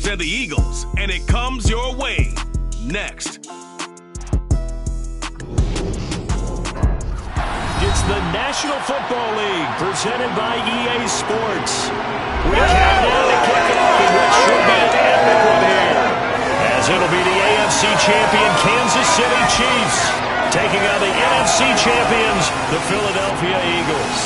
and the Eagles, and it comes your way. Next. It's the National Football League, presented by EA Sports. We count down to kickoff in what should be an epic one here, as it'll be the AFC champion Kansas City Chiefs taking on the NFC champions, the Philadelphia Eagles.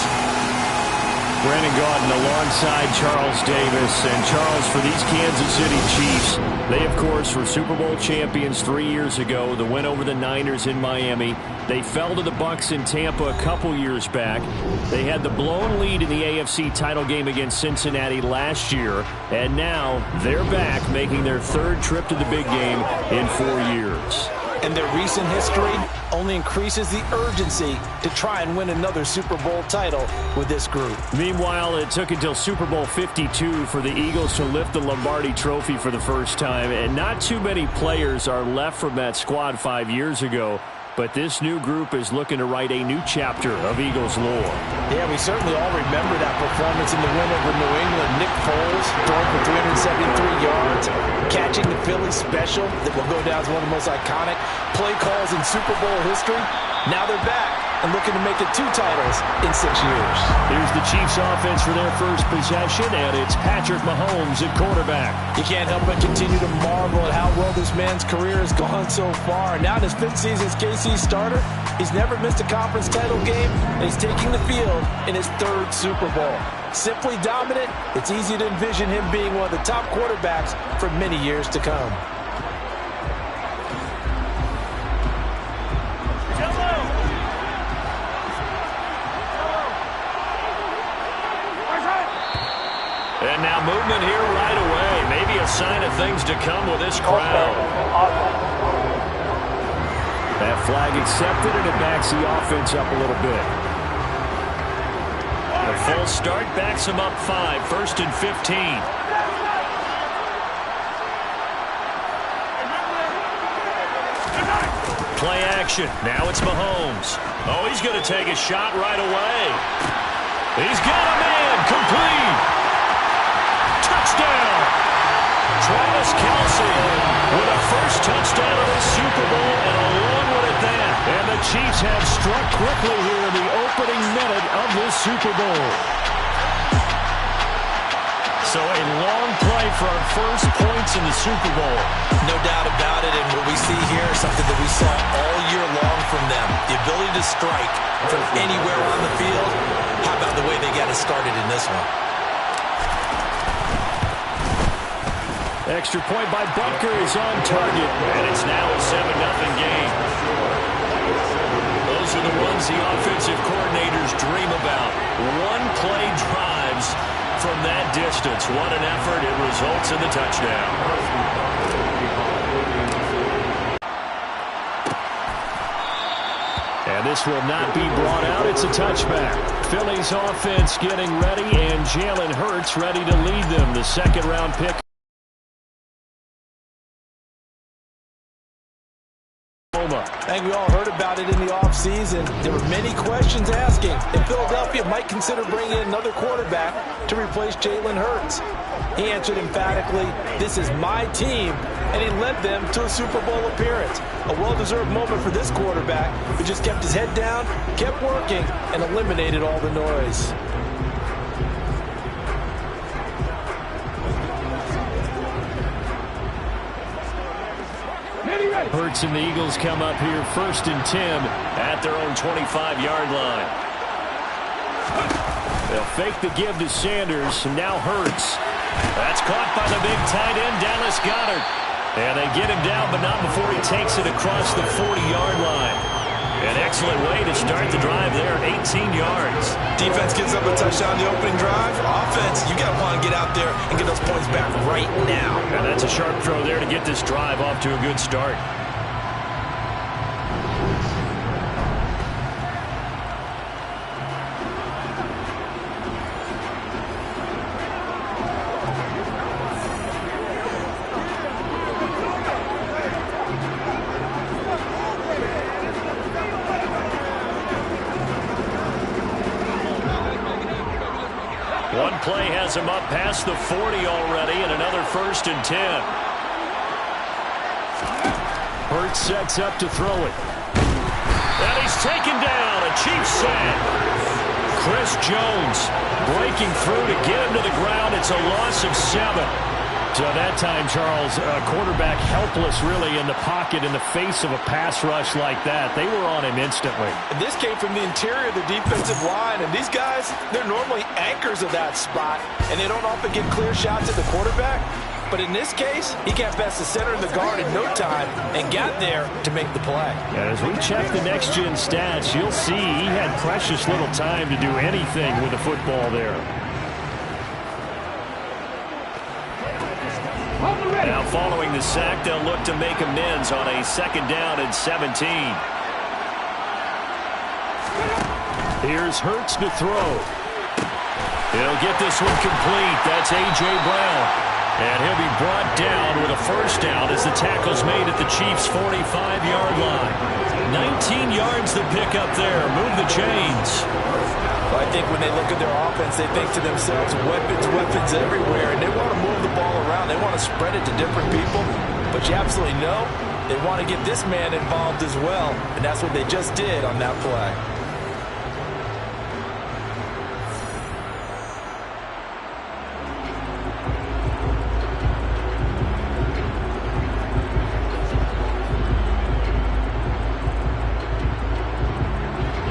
Brandon Gaudin alongside Charles Davis. And Charles, for these Kansas City Chiefs, they, of course, were Super Bowl champions 3 years ago. The win over the Niners in Miami. They fell to the Bucs in Tampa a couple years back. They had the blown lead in the AFC title game against Cincinnati last year. And now they're back, making their third trip to the big game in 4 years. And their recent history only increases the urgency to try and win another Super Bowl title with this group. Meanwhile, it took until Super Bowl 52 for the Eagles to lift the Lombardi Trophy for the first time, and not too many players are left from that squad 5 years ago. But this new group is looking to write a new chapter of Eagles lore. Yeah, we certainly all remember that performance in the win over New England. Nick Foles throwing for 373 yards, catching the Philly special that will go down as one of the most iconic play calls in Super Bowl history. Now they're back and looking to make it 2 titles in 6 years. Here's the Chiefs offense for their first possession, and it's Patrick Mahomes at quarterback. You can't help but continue to marvel at how well this man's career has gone so far. Now in his 5th season as KC starter, he's never missed a conference title game, and he's taking the field in his 3rd Super Bowl. Simply dominant, it's easy to envision him being one of the top quarterbacks for many years to come. And now movement here right away. Maybe a sign of things to come with this crowd. That flag accepted, and it backs the offense up a little bit. A full start backs them up 5, 1st and 15. Play action. Now it's Mahomes. Oh, he's going to take a shot right away. He's got a man. Complete. Touchdown! Travis Kelce with a first touchdown of the Super Bowl, and a long one at that. And the Chiefs have struck quickly here in the opening minute of this Super Bowl. So a long play for our first points in the Super Bowl. No doubt about it, and what we see here is something that we saw all year long from them. The ability to strike from anywhere on the field. How about the way they got it started in this one? Extra point by Butker is on target, and it's now a 7-0 game. Those are the ones the offensive coordinators dream about. One-play drives from that distance. What an effort. It results in the touchdown. And this will not be brought out. It's a touchback. Philly's offense getting ready, and Jalen Hurts ready to lead them. The second-round pick. I think we all heard about it in the offseason. There were many questions asking if Philadelphia might consider bringing in another quarterback to replace Jalen Hurts. He answered emphatically, "This is my team," and he led them to a Super Bowl appearance. A well-deserved moment for this quarterback who just kept his head down, kept working, and eliminated all the noise. Hurts and the Eagles come up here 1st and 10 at their own 25-yard line. They'll fake the give to Sanders, and now Hurts. That's caught by the big tight end, Dallas Goedert. And they get him down, but not before he takes it across the 40-yard line. An excellent way to start the drive there, 18 yards. Defense gives up a touchdown the opening drive. Offense, you got to want to get out there and get those points back right now. And that's a sharp throw there to get this drive off to a good start. One play has him up past the 40 already, and another 1st and 10. Hurts sets up to throw it. And he's taken down. A Chiefs sack. Chris Jones breaking through to get him to the ground. It's a loss of 7. So that time, Charles, quarterback helpless really in the pocket in the face of a pass rush like that. They were on him instantly. And this came from the interior of the defensive line. And these guys, they're normally anchors of that spot. And they don't often get clear shots at the quarterback. But in this case, he got past the center of the guard in no time and got there to make the play. And as we check the next-gen stats, you'll see he had precious little time to do anything with the football there. Now following the sack, they'll look to make amends on a 2nd down and 17. Here's Hurts to throw. He'll get this one complete. That's A.J. Brown. And he'll be brought down with a 1st down as the tackle's made at the Chiefs' 45-yard line. 19 yards to pick up there. Move the chains. Well, I think when they look at their offense, they think to themselves, weapons, weapons everywhere. And they want to move the ball around. They want to spread it to different people. But you absolutely know they want to get this man involved as well. And that's what they just did on that play.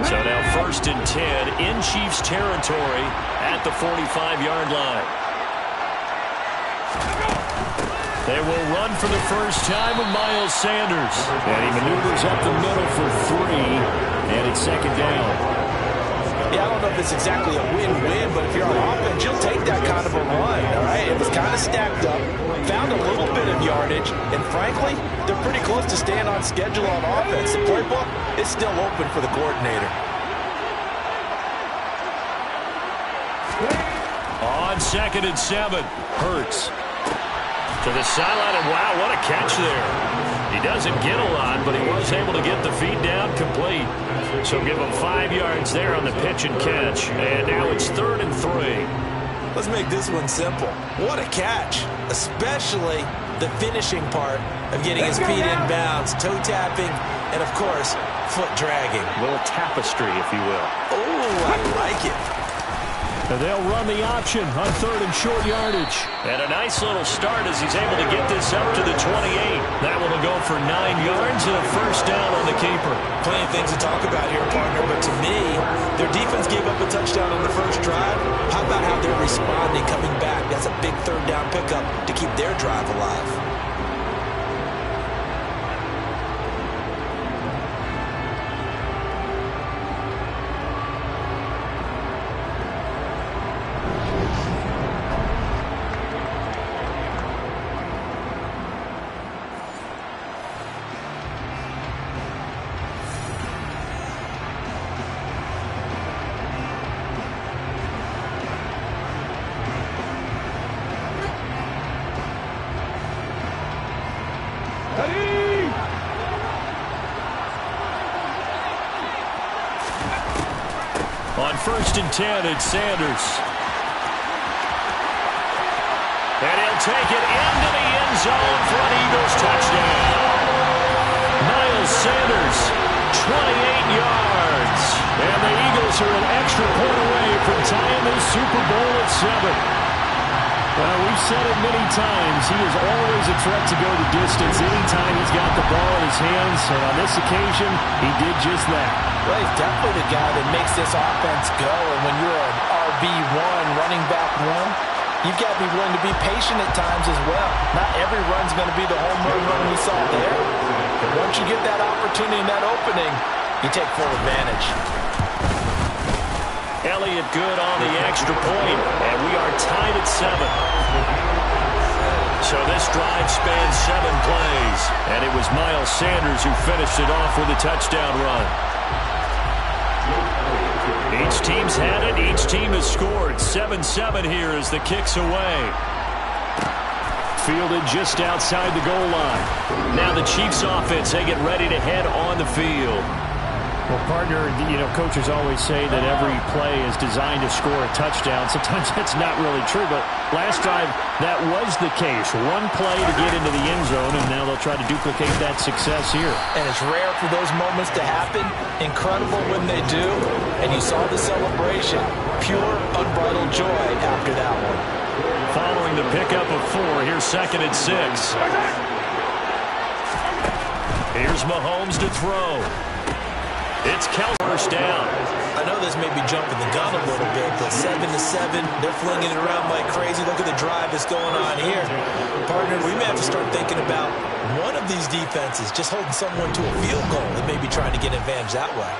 So now 1st and 10 in Chiefs territory at the 45-yard line. They will run for the first time with Miles Sanders. And he maneuvers up the middle for 3. And it's 2nd down. Yeah, I don't know if it's exactly a win-win, but if you're on offense, you'll take that kind of a run, all right? It was kind of stacked up, found a little bit of yardage, and frankly, they're pretty close to staying on schedule on offense. The playbook is still open for the coordinator. On 2nd and 7, Hurts to the sideline, and wow, what a catch there. He doesn't get a lot, but he was able to get the feed down complete. So give him 5 yards there on the pitch and catch. And now it's 3rd and 3. Let's make this one simple. What a catch, especially the finishing part of getting his feet in bounds, toe tapping, and of course, foot dragging. A little tapestry, if you will. Oh, I like it. And they'll run the option on 3rd and short yardage. And a nice little start as he's able to get this up to the 28. That one will go for 9 yards and a 1st down on the keeper. Plenty of things to talk about here, partner, but to me, their defense gave up a touchdown on the first drive. How about how they're responding, coming back? That's a big 3rd down pickup to keep their drive alive. On 1st and 10, it's Sanders. And he'll take it into the end zone for an Eagles touchdown. Miles Sanders, 28 yards. And the Eagles are an extra point away from tying this Super Bowl at 7. Well, we've said it many times. He is always a threat to go the distance anytime he's got the ball in his hands. And on this occasion, he did just that. Well, he's definitely the guy that makes this offense go. And when you're an RB1, running back one, you've got to be willing to be patient at times as well. Not every run's going to be the home run we saw there. But once you get that opportunity and that opening, you take full advantage. Elliott good on the extra point, and we are tied at 7. So this drive spans 7 plays, and it was Miles Sanders who finished it off with a touchdown run. Each team's had it. Each team has scored. 7-7 here as the kick's away. Fielded just outside the goal line. Now the Chiefs offense, they get ready to head on the field. Well, partner, coaches always say that every play is designed to score a touchdown. Sometimes that's not really true, but last time that was the case. One play to get into the end zone, and now they'll try to duplicate that success here. And it's rare for those moments to happen. Incredible when they do. And you saw the celebration. Pure, unbridled joy after that one. Following the pickup of 4, here's 2nd and 6. Here's Mahomes to throw. It's Kelsey, first down. I know this may be jumping the gun a little bit, but 7-7, they're flinging it around like crazy. Look at the drive that's going on here. Partner, we may have to start thinking about one of these defenses just holding someone to a field goal and maybe trying to get an advantage that way.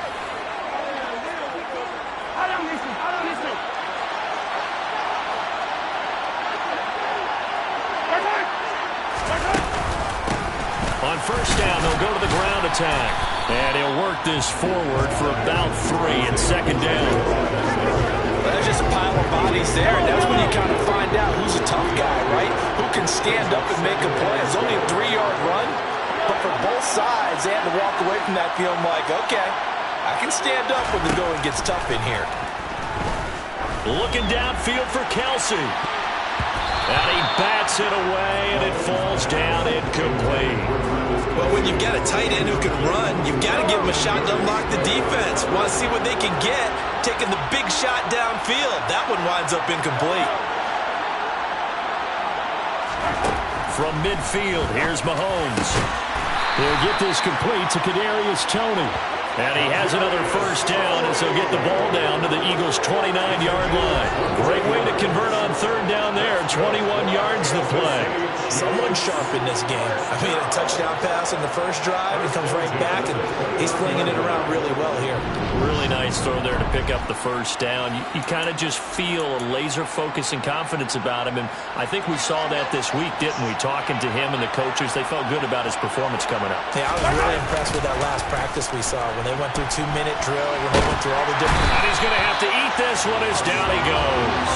On first down, they'll go to the ground attack. And he'll work this forward for about 3 and 2nd down. Well, there's just a pile of bodies there, and that's when you kind of find out who's a tough guy, right? Who can stand up and make a play. It's only a 3-yard run, but for both sides, they had to walk away from that feeling like, okay, I can stand up when the going gets tough in here. Looking downfield for Kelsey. And he bats it away, and it falls down incomplete. Well, when you've got a tight end who can run, you've got to give him a shot to unlock the defense. Want to see what they can get, taking the big shot downfield. That one winds up incomplete. From midfield, here's Mahomes. He'll get this complete to Kadarius Toney. And he has another first down as he'll get the ball down to the Eagles' 29-yard line. Great way to convert on 3rd down there. 21 yards the play. Someone sharp in this game. I mean, a touchdown pass on the first drive. He comes right back, and he's flinging it around really well here. Really nice throw there to pick up the first down. You kind of just feel a laser focus and confidence about him. And I think we saw that this week, didn't we? Talking to him and the coaches, they felt good about his performance coming up. Yeah, I was really impressed with that last practice we saw. When they went through 2-minute drill, when they went through all the different... And he's going to have to eat this one as down he goes.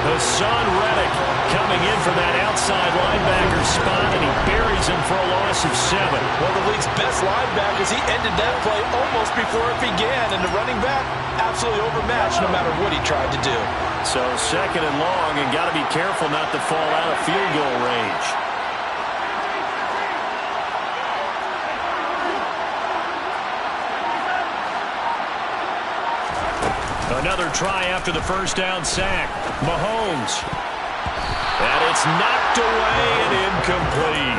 Hassan Reddick coming in from that outside linebacker spot, and he buries him for a loss of 7. Well, the league's best linebackers, he ended that play almost before it began, and the running back absolutely overmatched no matter what he tried to do. So 2nd and long, and got to be careful not to fall out of field goal range. Another try after the first down sack. Mahomes. And it's knocked away and incomplete.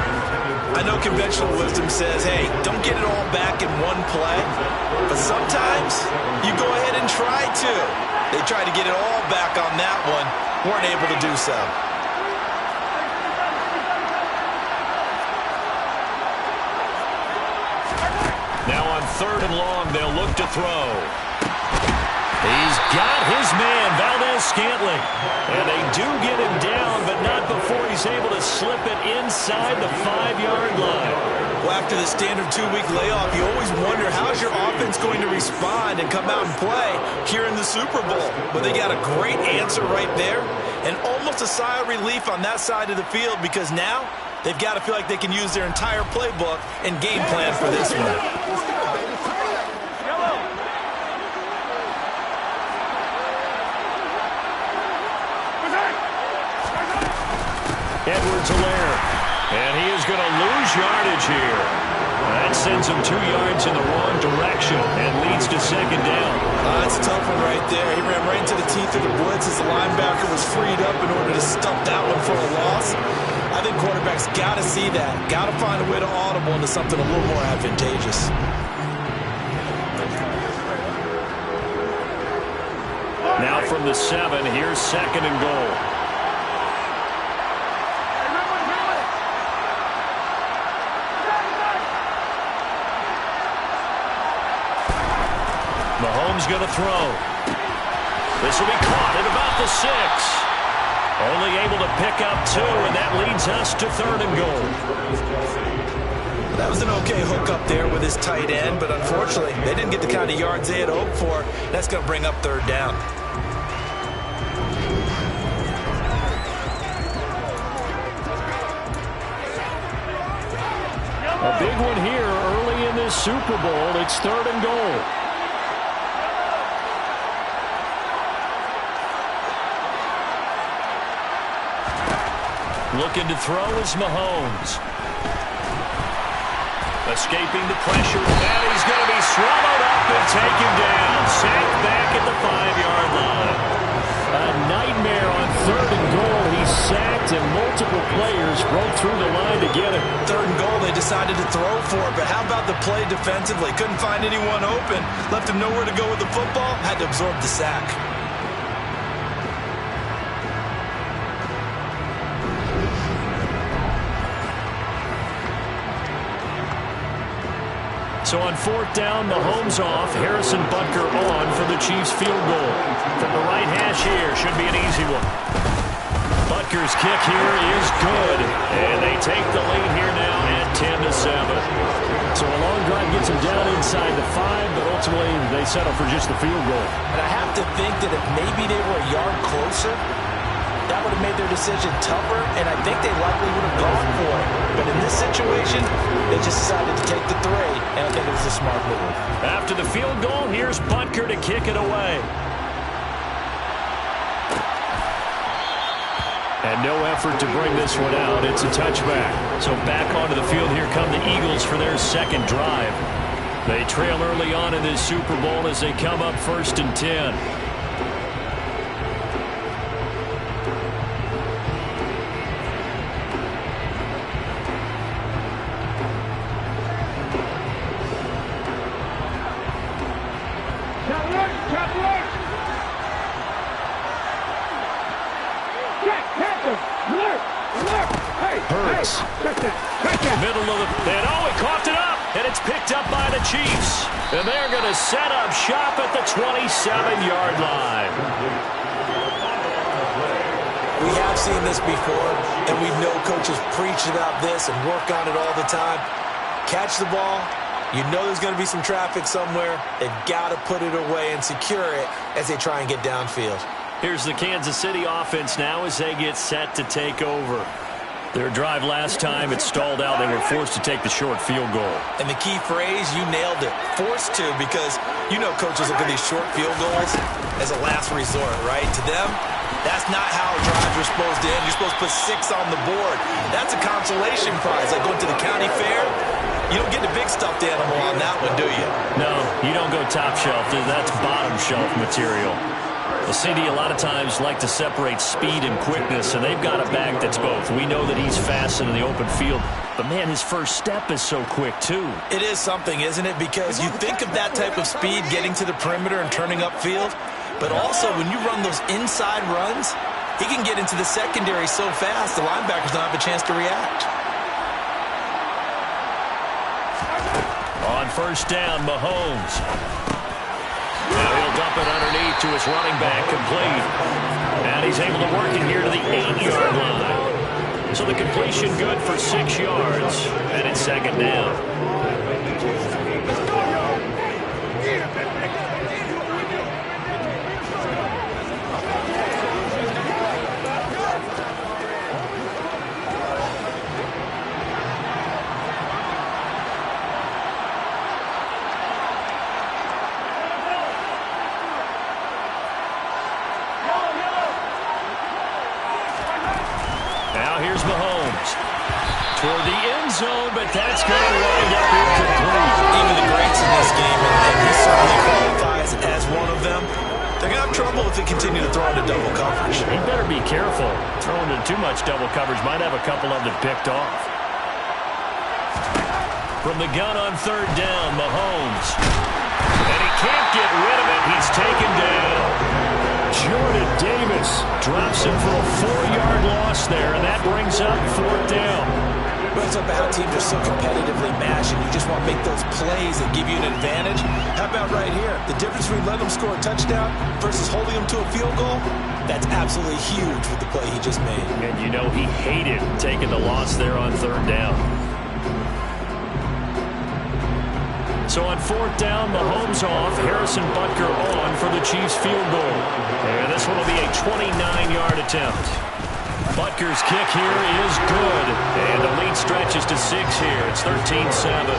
I know conventional wisdom says, hey, don't get it all back in one play. But sometimes you go ahead and try to. They tried to get it all back on that one. Weren't able to do so. Now on 3rd and long, they'll look to throw. He's got his man, Valdez-Scantling. And they do get him down, but not before he's able to slip it inside the 5-yard line. Well, after the standard 2-week layoff, you always wonder how's your offense going to respond and come out and play here in the Super Bowl. But they got a great answer right there and almost a sigh of relief on that side of the field because now they've got to feel like they can use their entire playbook and game plan for this one. Edwards-Helaire, and he is going to lose yardage here. That sends him 2 yards in the wrong direction and leads to 2nd down. That's a tough one right there. He ran right into the teeth of the blitz as the linebacker was freed up in order to stop that one for a loss. I think quarterbacks got to see that. Got to find a way to audible into something a little more advantageous. Now from the 7, here's 2nd and goal. Mahomes going to throw. This will be caught at about the 6. Only able to pick up 2, and that leads us to 3rd and goal. That was an okay hook up there with his tight end, but unfortunately, they didn't get the kind of yards they had hoped for. That's going to bring up 3rd down. A big one here early in this Super Bowl. It's 3rd and goal. Looking to throw is Mahomes. Escaping the pressure, and he's going to be swallowed up and taken down. Sacked back at the 5-yard line. A nightmare on 3rd and goal. He's sacked, and multiple players broke through the line to get him. 3rd and goal, they decided to throw for it, but how about the play defensively? Couldn't find anyone open. Left him nowhere to go with the football. Had to absorb the sack. So on 4th down, Mahomes off. Harrison Butker on for the Chiefs field goal. From the right hash here, should be an easy one. Butker's kick here is good. And they take the lead here now at 10-7. So a long drive gets them down inside the 5, but ultimately they settle for just the field goal. And I have to think that if maybe they were a yard closer, that would have made their decision tougher, and I think they likely would have gone for it. But in this situation, they just decided to take the 3, and I think it was a smart move. After the field goal, here's Butker to kick it away. And no effort to bring this one out. It's a touchback. So back onto the field, here come the Eagles for their second drive. They trail early on in this Super Bowl as they come up 1st and 10. Hurts. Middle of the... And oh, he coughed it up. And it's picked up by the Chiefs. And they're going to set up shop at the 27-yard line. We have seen this before, and we know coaches preach about this and work on it all the time. Catch the ball. You know there's going to be some traffic somewhere. They've got to put it away and secure it as they try and get downfield. Here's the Kansas City offense now as they get set to take over. Their drive last time, it stalled out. They were forced to take the short field goal. And the key phrase, you nailed it. Forced to, because you know coaches look at these short field goals as a last resort, right? To them, that's not how drives are supposed to end. You're supposed to put 6 on the board. That's a consolation prize, like going to the county fair. You don't get the big stuffed animal on that one, do you? No, you don't go top shelf. That's bottom shelf material. The CD a lot of times like to separate speed and quickness, and they've got a back that's both. We know that he's fast in the open field, but man, his first step is so quick too. It is something, isn't it? Because you think of that type of speed getting to the perimeter and turning upfield, but also when you run those inside runs, he can get into the secondary so fast the linebackers don't have a chance to react. On 1st down, Mahomes. Now he'll dump it underneath to his running back, complete. And he's able to work it here to the 8-yard line. So the completion good for 6 yards, and it's 2nd down. Here's Mahomes toward the end zone, but that's going to wind up incomplete. Even the greats in this game, and he certainly qualifies as one of them, they're going to have trouble if they continue to throw into double coverage. He better be careful. Throwing into too much double coverage might have a couple of them picked off. From the gun on 3rd down, Mahomes. And he can't get rid of it. He's taken down. Jordan Davis drops him for a 4-yard loss there, and that brings up 4th down. Brings up how teams are so competitively matched, and you just want to make those plays that give you an advantage. How about right here? The difference between letting them score a touchdown versus holding them to a field goal, that's absolutely huge with the play he just made. And you know he hated taking the loss there on 3rd down. So on 4th down, Mahomes off, Harrison Butker on for the Chiefs field goal. And this one will be a 29-yard attempt. Butker's kick here is good. And the lead stretches to 6 here. It's 13-7.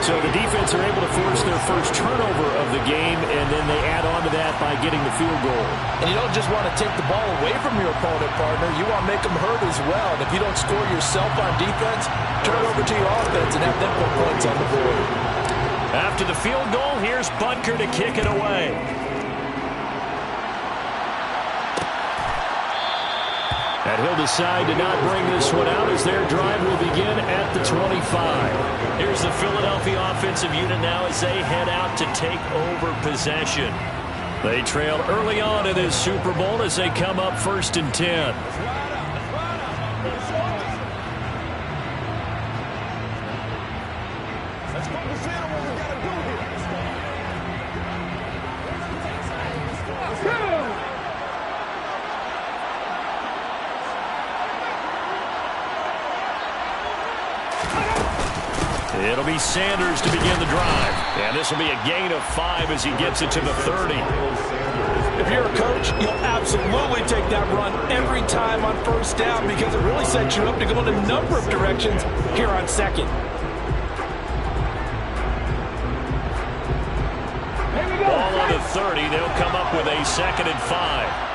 So the defense are able to force their first turnover of the game, and then they add on to that by getting the field goal. And you don't just want to take the ball away from your opponent, partner. You want to make them hurt as well. And if you don't score yourself on defense, turn it over to your offense and have them put points on the board. After the field goal, here's Butker to kick it away. And he'll decide to not bring this one out as their drive will begin at the 25. Here's the Philadelphia offensive unit now as they head out to take over possession. They trail early on in this Super Bowl as they come up 1st and 10. It'll be Sanders to begin the drive. And this will be a gain of 5 as he gets it to the 30. If you're a coach, you'll absolutely take that run every time on 1st down because it really sets you up to go in a number of directions here on 2nd. Ball on the 30. They'll come up with a 2nd and 5.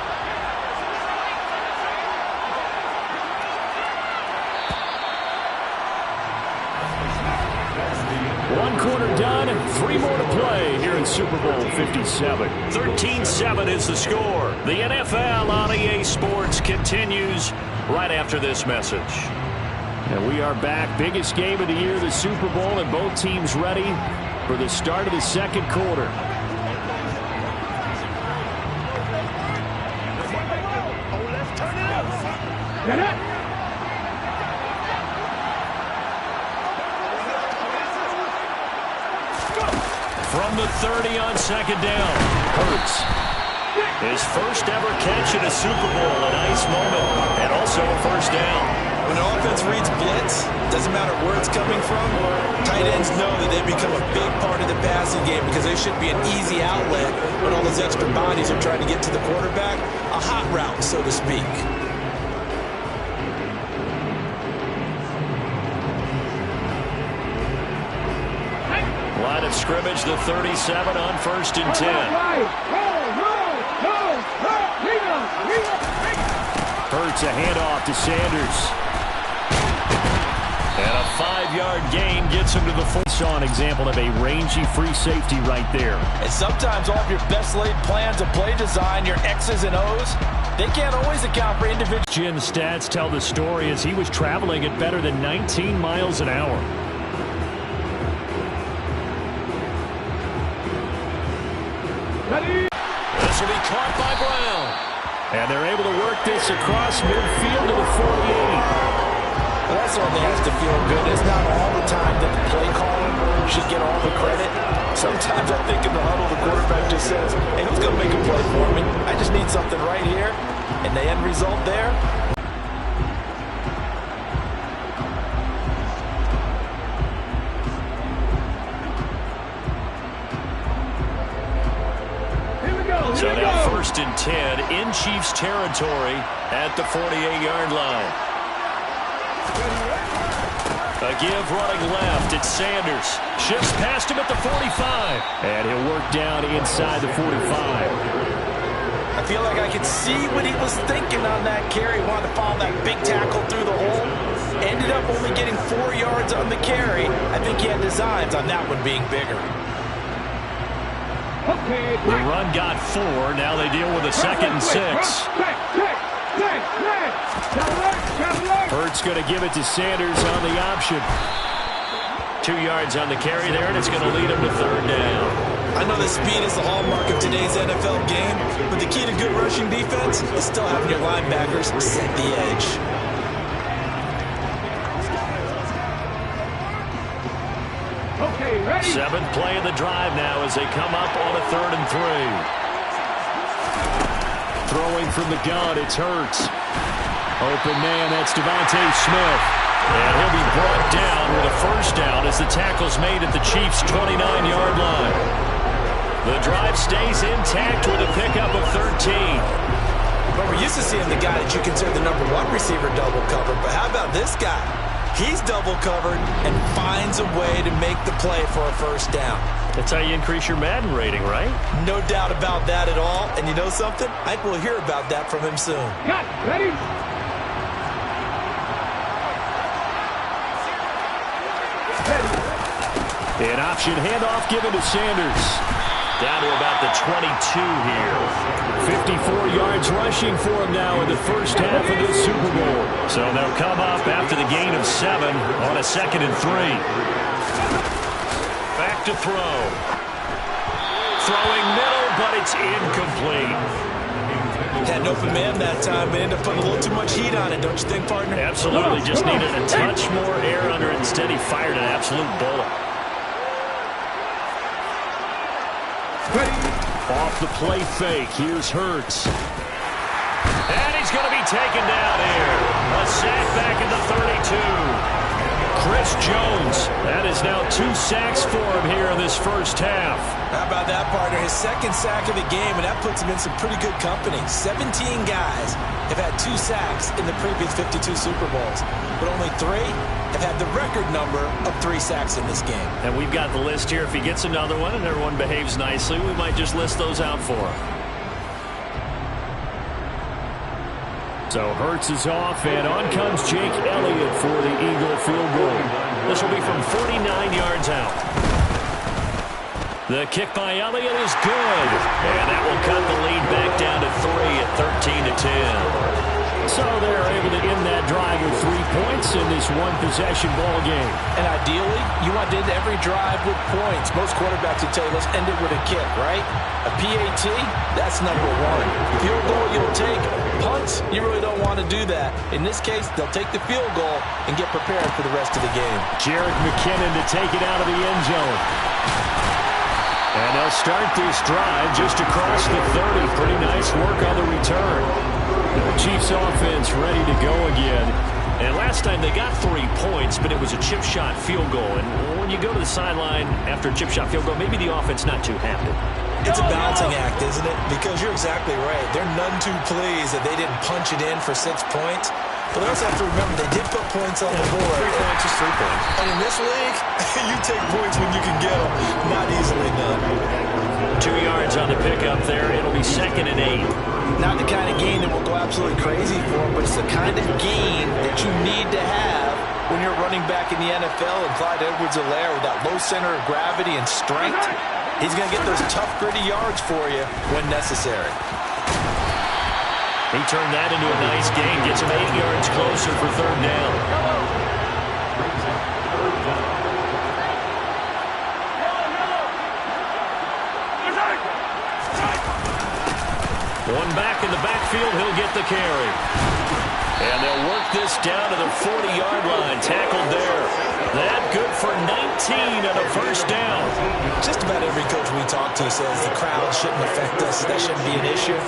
One quarter done and 3 more to play here in Super Bowl 57. 13-7 is the score. The NFL on EA Sports continues right after this message. And we are back. Biggest game of the year, the Super Bowl, and both teams ready for the start of the 2nd quarter. Get it! From the 30 on 2nd down. Hurts. His first ever catch in a Super Bowl. A nice moment. And also a 1st down. When an offense reads blitz, doesn't matter where it's coming from, tight ends know that they become a big part of the passing game because they should be an easy outlet when all those extra bodies are trying to get to the quarterback. A hot route, so to speak. Line of scrimmage, the 37 on 1st and 10. Hurts a handoff to Sanders. And a 5-yard gain gets him to the 4. Saw an example of a rangy free safety right there. And sometimes all of your best laid plans of play design, your X's and O's, they can't always account for individual. Jim's stats tell the story as he was traveling at better than 19 miles an hour. This will be caught by Brown. And they're able to work this across midfield to the 48. Well, that certainly has to feel good. It's not all the time that the play caller should get all the credit. Sometimes I think in the huddle the quarterback just says, hey, who's going to make a play for me? I just need something right here. And the end result there. So now 1st and 10 in Chiefs territory at the 48-yard line. A give running left. It's Sanders. Shifts past him at the 45. And he'll work down inside the 45. I feel like I could see what he was thinking on that carry. Wanted to follow that big tackle through the hole. Ended up only getting 4 yards on the carry. I think he had designs on that one being bigger. The run got 4. Now they deal with a 2nd and 6. Hurts going to give it to Sanders on the option. 2 yards on the carry there, and it's going to lead him to 3rd down. I know that speed is the hallmark of today's NFL game, but the key to good rushing defense is still having your linebackers set the edge. Ready. 7th play of the drive now as they come up on a 3rd and 3. Throwing from the gun, it's Hurts. Open man, that's Devontae Smith. And he'll be brought down with a 1st down as the tackle's made at the Chiefs' 29-yard line. The drive stays intact with a pickup of 13. But we're used to seeing the guy that you consider the #1 receiver double covered. But how about this guy? He's double covered and finds a way to make the play for a first down. That's how you increase your Madden rating, right? No doubt about that at all. And you know something? I think we'll hear about that from him soon. Cut. Ready? An option handoff given to Sanders. Down to about the 22 here. 54 yards rushing for him now in the first half of this Super Bowl. So they'll come up after the gain of 7 on a 2nd and 3. Back to throw. Throwing middle, but it's incomplete. Had an open man that time, but ended up putting a little too much heat on it, don't you think, partner? Absolutely. Just needed a touch more air under it. Instead, he fired an absolute bullet. Off the play fake, here's Hurts. And he's going to be taken down here. A sack back at the 32. Chris Jones, that is now 2 sacks for him here in this first half. How about that, partner? His 2nd sack of the game, and that puts him in some pretty good company. 17 guys have had 2 sacks in the previous 52 Super Bowls, but only 3 have had the record number of 3 sacks in this game. And we've got the list here. If he gets another one and everyone behaves nicely, we might just list those out for him. So Hurts is off, and on comes Jake Elliott for the Eagle field goal. This will be from 49 yards out. The kick by Elliott is good, and that will cut the lead back down to 3 at 13-10. So they're able to end that drive with 3 points in this one-possession ball game. And ideally, you want to end every drive with points. Most quarterbacks would tell you, let's end it with a kick, right? A PAT, that's #1. Field goal, you'll take. Punts, you really don't want to do that. In this case, they'll take the field goal and get prepared for the rest of the game. Jerick McKinnon to take it out of the end zone. And they'll start this drive just across the 30. Pretty nice work on the return. The Chiefs offense ready to go again. And last time they got 3 points, but it was a chip shot field goal. And when you go to the sideline after a chip shot field goal, maybe the offense not too happy. It's a balancing act, isn't it? Because you're exactly right. They're none too pleased that they didn't punch it in for 6 points. But they also have to remember they did put points on the board. 3 points is 3 points. And in this league, you take points when you can get them. Not easily done. 2 yards on the pickup there. It'll be 2nd and 8. Not the kind of game that will go absolutely crazy for, but it's the kind of game that you need to have when you're running back in the NFL. And Clyde Edwards-Helaire with that low center of gravity and strength, he's going to get those tough, gritty yards for you when necessary. He turned that into a nice gain. Gets him 8 yards closer for 3rd down. One back in the backfield, he'll get the carry. And they'll work this down to the 40-yard line. Tackled there. That good for 19 and a first down. Just about every coach we talk to says the crowd shouldn't affect us. That shouldn't be an issue.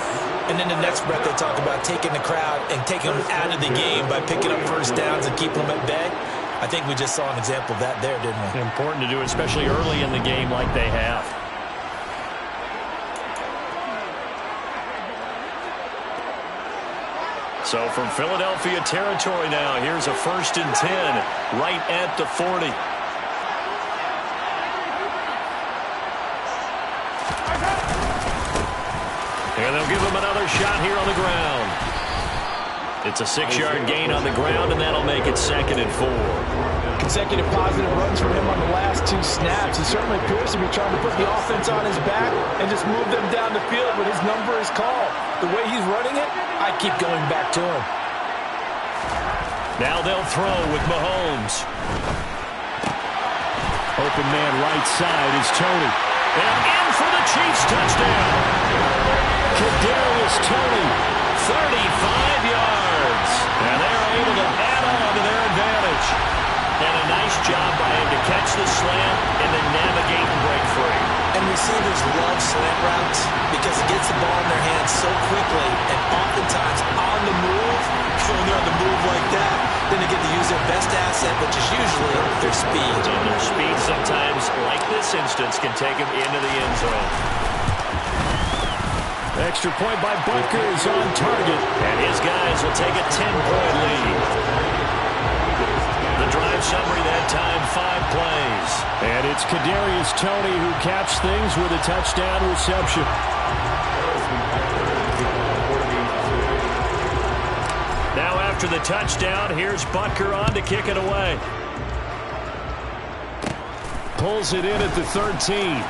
And then the next breath they talk about taking the crowd and taking them out of the game by picking up first downs and keeping them at bay. I think we just saw an example of that there, didn't we? Important to do, especially early in the game like they have. So from Philadelphia territory now, here's a 1st and 10 right at the 40. And they'll give him another shot here on the ground. It's a 6-yard gain on the ground, and that'll make it 2nd and 4. Consecutive positive runs from him on the last 2 snaps. He certainly appears to be trying to put the offense on his back and just move them down the field when his number is called. The way he's running it, I keep going back to him. Now they'll throw with Mahomes. Open man right side is Tony. And in for the Chiefs touchdown. Kadarius Toney, 35 yards. And they're able to add on to their advantage. And a nice job by him to catch the slant and then navigate and break free. And receivers love slant routes because it gets the ball in their hands so quickly and oftentimes on the move. When they're on the move like that, then they get to use their best asset, which is usually their speed. And their speed sometimes, like this instance, can take them into the end zone. Extra point by Butker is on target, and his guys will take a 10-point lead. The drive summary that time, 5 plays. And it's Kadarius Toney who catches things with a touchdown reception. Now after the touchdown, here's Butker on to kick it away. Pulls it in at the 13.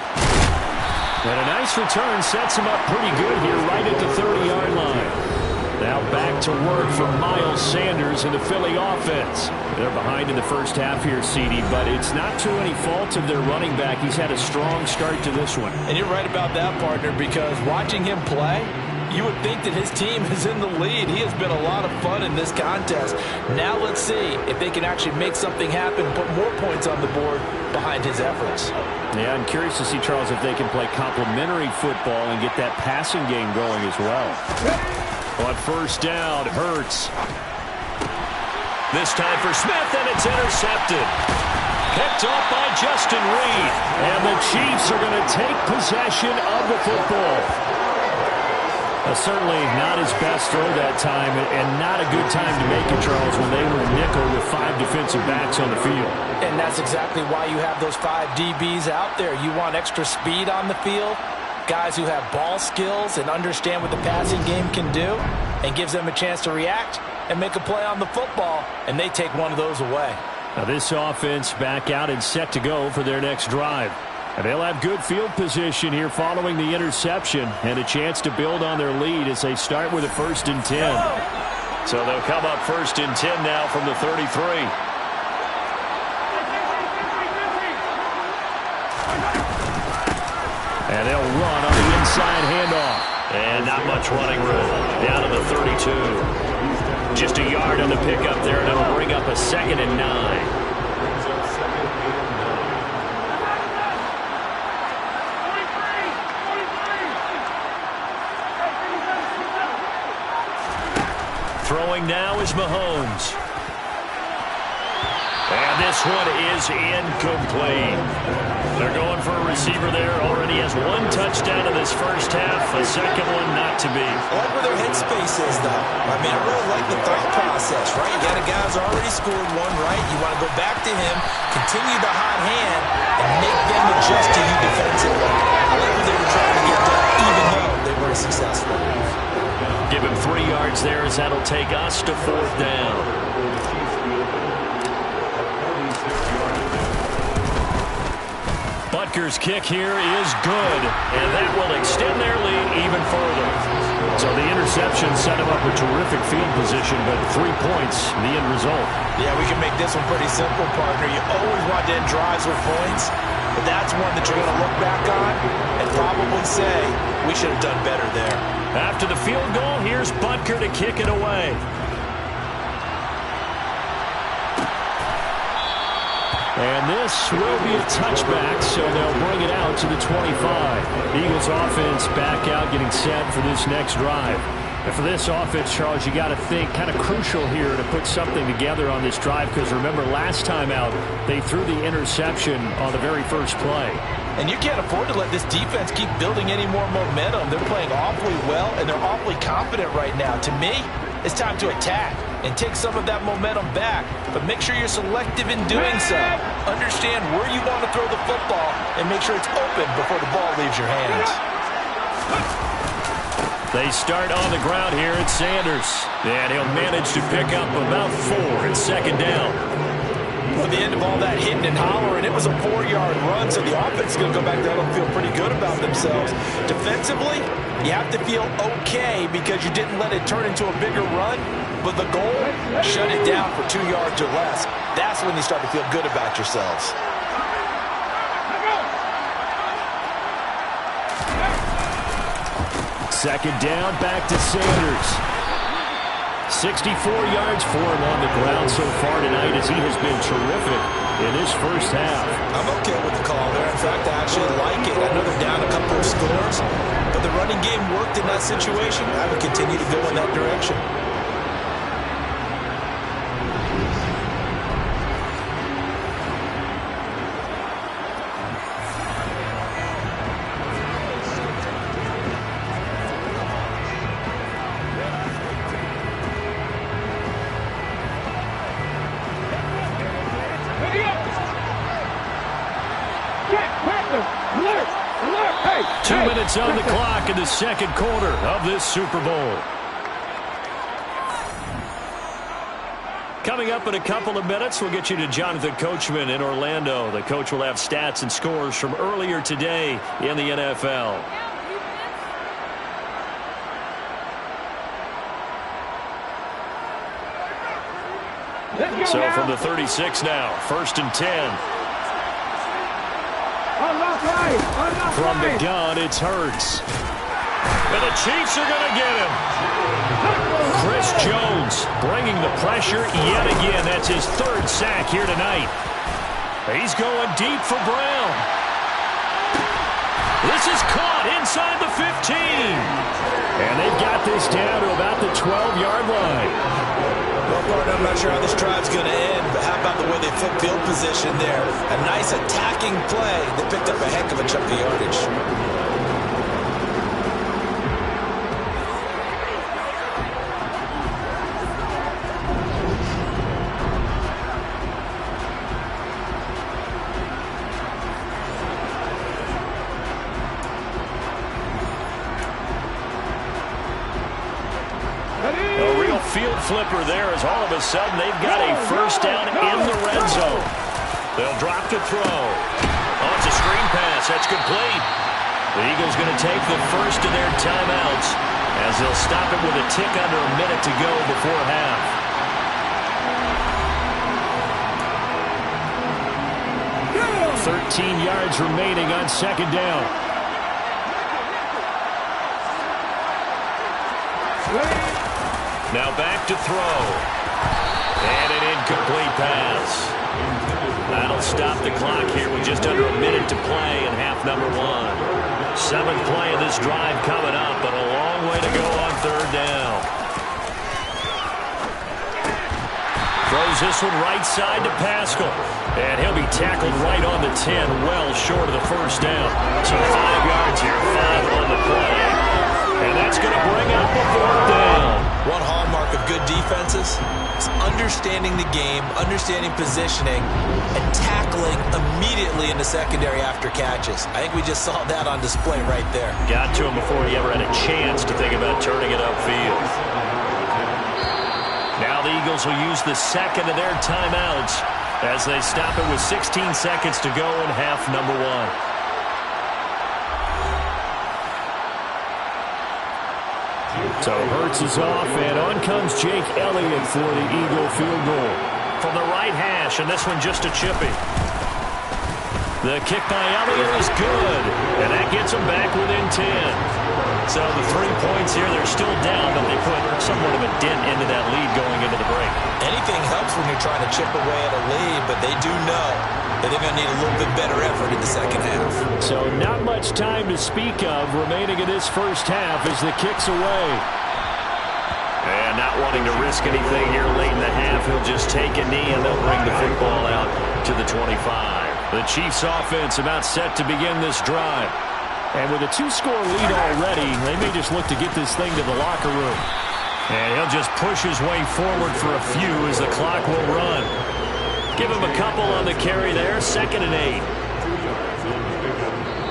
And a nice return sets him up pretty good here right at the 30-yard line. Now back to work for Miles Sanders in the Philly offense. They're behind in the first half here, CD, but it's not to any fault of their running back. He's had a strong start to this one. And you're right about that, partner, because watching him play, you would think that his team is in the lead. He has been a lot of fun in this contest. Now let's see if they can actually make something happen, put more points on the board behind his efforts. Yeah, I'm curious to see, Charles, if they can play complementary football and get that passing game going as well. On first down, Hurts. This time for Smith, and it's intercepted. Picked off by Justin Reed. And the Chiefs are going to take possession of the football. Certainly not his best throw that time, and not a good time to make it, Charles, when they were nickel with 5 defensive backs on the field. And that's exactly why you have those 5 DBs out there. You want extra speed on the field, guys who have ball skills and understand what the passing game can do, and gives them a chance to react and make a play on the football, and they take one of those away. Now this offense back out and set to go for their next drive. And they'll have good field position here following the interception and a chance to build on their lead as they start with a 1st and 10. So they'll come up 1st and 10 now from the 33. And they'll run on the inside handoff. And not much running room. Down to the 32. Just a yard on the pickup there, and it'll bring up a 2nd and 9. Throwing now is Mahomes. And this one is incomplete. They're going for a receiver there. Already has 1 touchdown in this first half. A second one not to be. I like where their headspace is, though. I mean, I really like the thought process, right? You got a guy who's already scored 1, right? You want to go back to him, continue the hot hand, and make them adjust to you defensively. I like what they were trying to get done, even though they weren't successful. Give him 3 yards there as that'll take us to 4th down. Butker's kick here is good, and that will extend their lead even further. So the interception set him up a terrific field position, but 3 points, the end result. Yeah, we can make this one pretty simple, partner. You always want to end drives with points, but that's one that you're going to look back on and probably say, we should have done better there. After the field goal, here's Butker to kick it away. And this will be a touchback, so they'll bring it out to the 25. Eagles offense back out, getting set for this next drive. And for this offense, Charles, you got to think kind of crucial here to put something together on this drive, because remember last time out, they threw the interception on the very first play. And you can't afford to let this defense keep building any more momentum. They're playing awfully well, and they're awfully confident right now. To me, it's time to attack and take some of that momentum back. But make sure you're selective in doing so. Understand where you want to throw the football and make sure it's open before the ball leaves your hands. They start on the ground here at Sanders. And he'll manage to pick up about 4 at 2nd down. At the end of all that hitting and hollering, it was a 4-yard run, so the offense is going to go back there and feel pretty good about themselves. Defensively, you have to feel okay because you didn't let it turn into a bigger run, but the goal, shut it down for 2 yards or less. That's when you start to feel good about yourselves. Second down, back to Sanders. 64 yards for him on the ground so far tonight, as he has been terrific in his first half. I'm okay with the call there. In fact, I actually like it. I know they're down a couple of scores, but the running game worked in that situation. I would continue to go in that direction. minutes on the clock in the second quarter of this Super Bowl. Coming up in a couple of minutes, we'll get you to Jonathan Coachman in Orlando. The coach will have stats and scores from earlier today in the NFL. So from the 36 now, 1st and 10. From the gun, it's Hurts. And the Chiefs are going to get him. Chris Jones bringing the pressure yet again. That's his 3rd sack here tonight. He's going deep for Brown. This is caught inside the 15. And they've got this down to about the 12-yard line. Well, partner, I'm not sure how this drive's going to end, but how about the way they flip field position there? A nice attacking play. They picked up a heck of a chunk of yardage. Field flipper there as all of a sudden they've got a 1st down in the red zone. They'll drop to throw. Oh, it's a screen pass. That's complete. The Eagles going to take the first of their timeouts as they'll stop it with a tick under a minute to go before half. Yeah. 13 yards remaining on 2nd down. Now back to throw. And an incomplete pass. That'll stop the clock here with just under a minute to play in half number 1. 7th play of this drive coming up, but a long way to go on 3rd down. Throws this one right side to Pascal. And he'll be tackled right on the 10, well short of the 1st down. So 5 yards here, 5 on the play. And that's going to bring up the 4th down. One hallmark of good defenses is understanding the game, understanding positioning, and tackling immediately in the secondary after catches. I think we just saw that on display right there. Got to him before he ever had a chance to think about turning it upfield. Now the Eagles will use the 2nd of their timeouts as they stop it with 16 seconds to go in half number 1. So Hurts is off, and on comes Jake Elliott for the Eagle field goal. From the right hash, and this one just a chippy. The kick by Elliott is good, and that gets them back within 10. So the 3 points here, they're still down, but they put somewhat of a dent into that lead going into the break. Anything helps when you're trying to chip away at a lead, but they do know that they're going to need a little bit better effort in the second half. So not much time to speak of remaining in this first half as the kick's away. And not wanting to risk anything here late in the half, he'll just take a knee and they'll bring the football out to the 25. The Chiefs offense about set to begin this drive. And with a 2-score lead already, they may just look to get this thing to the locker room. And he'll just push his way forward for a few as the clock will run. Give him a couple on the carry there, 2nd and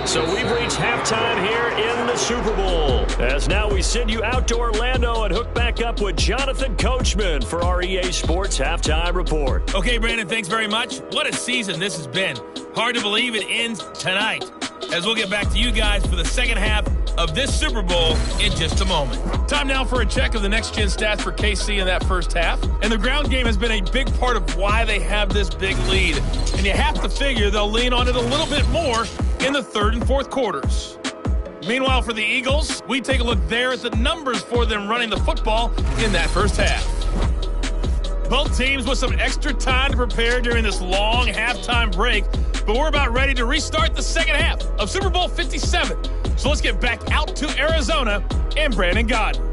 8. So we've reached halftime here in the Super Bowl. As now we send you out to Orlando and hook back up with Jonathan Coachman for our EA Sports Halftime Report. Okay, Brandon, thanks very much. What a season this has been. Hard to believe it ends tonight, as we'll get back to you guys for the second half of this Super Bowl in just a moment. Time now for a check of the next-gen stats for KC in that first half. And the ground game has been a big part of why they have this big lead. And you have to figure they'll lean on it a little bit more in the 3rd and 4th quarters. Meanwhile, for the Eagles, we take a look there at the numbers for them running the football in that first half. Both teams with some extra time to prepare during this long halftime break, but we're about ready to restart the second half of Super Bowl 57. So let's get back out to Arizona and Brandon Godden.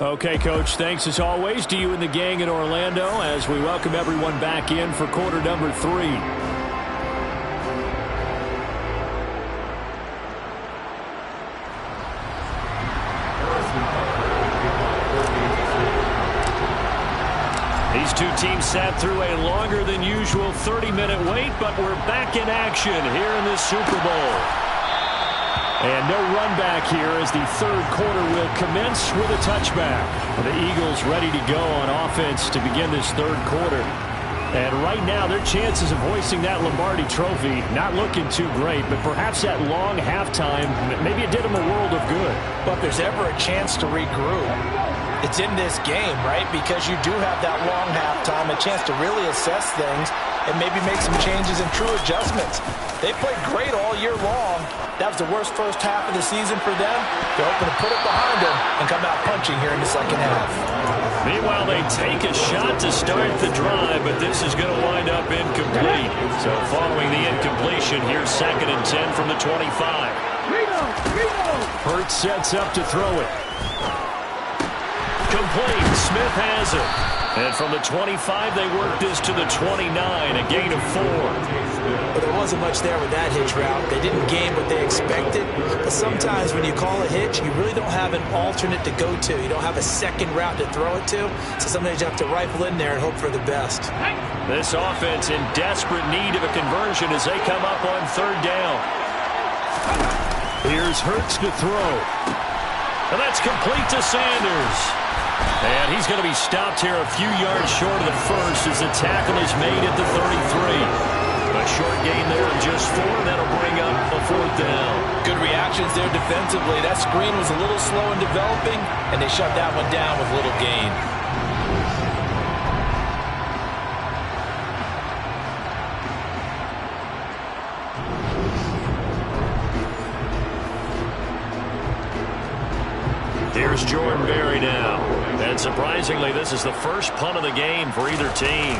Okay, Coach, thanks as always to you and the gang in Orlando as we welcome everyone back in for quarter number 3. These two teams sat through a longer than usual 30-minute wait, but we're back in action here in this Super Bowl. And no run back here as the third quarter will commence with a touchback. The Eagles ready to go on offense to begin this third quarter. And right now, their chances of hoisting that Lombardi trophy not looking too great, but perhaps that long halftime, maybe it did them a world of good. But if there's ever a chance to regroup, it's in this game, right? Because you do have that long halftime, a chance to really assess things and maybe make some changes and true adjustments. They played great all year long. That was the worst first half of the season for them. They're hoping to put it behind them and come out punching here in the second half. Meanwhile, they take a shot to start the drive, but this is going to wind up incomplete. So following the incompletion, here's 2nd and 10 from the 25. Hurts sets up to throw it. Complete. Smith has it. And from the 25, they work this to the 29, a gain of 4. But there wasn't much there with that hitch route. They didn't gain what they expected. But sometimes when you call a hitch, you really don't have an alternate to go to. You don't have a second route to throw it to. So sometimes you have to rifle in there and hope for the best. This offense in desperate need of a conversion as they come up on 3rd down. Here's Hurts to throw. And that's complete to Sanders. And he's going to be stopped here a few yards short of the first as the tackle is made at the 33. A short gain there of just 4. That'll bring up a 4th down. Good reactions there defensively. That screen was a little slow in developing, and they shut that one down with little gain. Here's Jordan Berry now. And surprisingly, this is the first punt of the game for either team.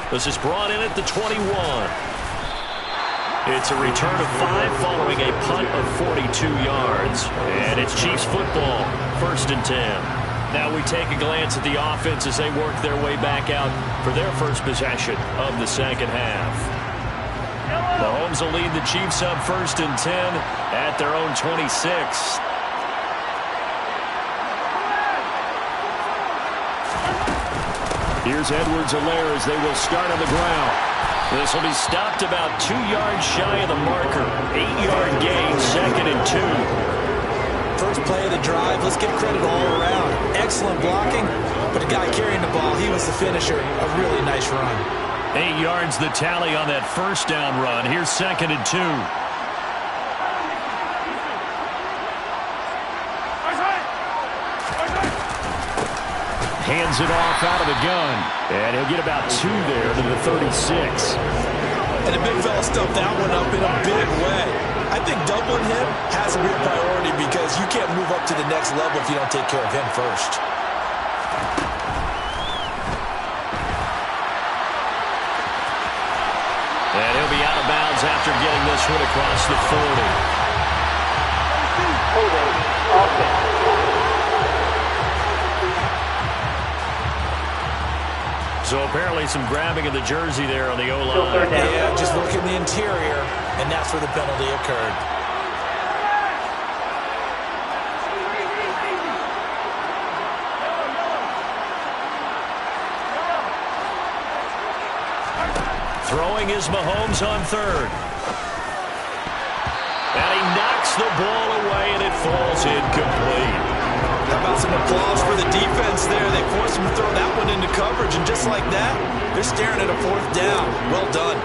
This is brought in at the 21. It's a return of 5 following a punt of 42 yards. And it's Chiefs football, 1st and 10. Now we take a glance at the offense as they work their way back out for their first possession of the second half. Mahomes will lead the Chiefs up 1st and 10 at their own 26. Here's Edwards-Helaire as they will start on the ground. This will be stopped about 2 yards shy of the marker. 8-yard gain, 2nd and 2. First play of the drive, let's give credit all around. Excellent blocking, but the guy carrying the ball, he was the finisher. A really nice run. 8 yards the tally on that first down run. Here's 2nd and 2. Hands it off out of the gun. And he'll get about 2 there to the 36. And the big fella stuffed that one up in a big way. I think doubling him has to be a priority because you can't move up to the next level if you don't take care of him first. And he'll be out of bounds after getting this one across the 40. So apparently some grabbing of the jersey there on the O-line. Yeah, just look in the interior, and that's where the penalty occurred. Throwing is Mahomes on 3rd. And he knocks the ball away, and it falls incomplete. How about some applause for the defense there? They forced him to throw that one into coverage, and just like that, they're staring at a 4th down. Well done.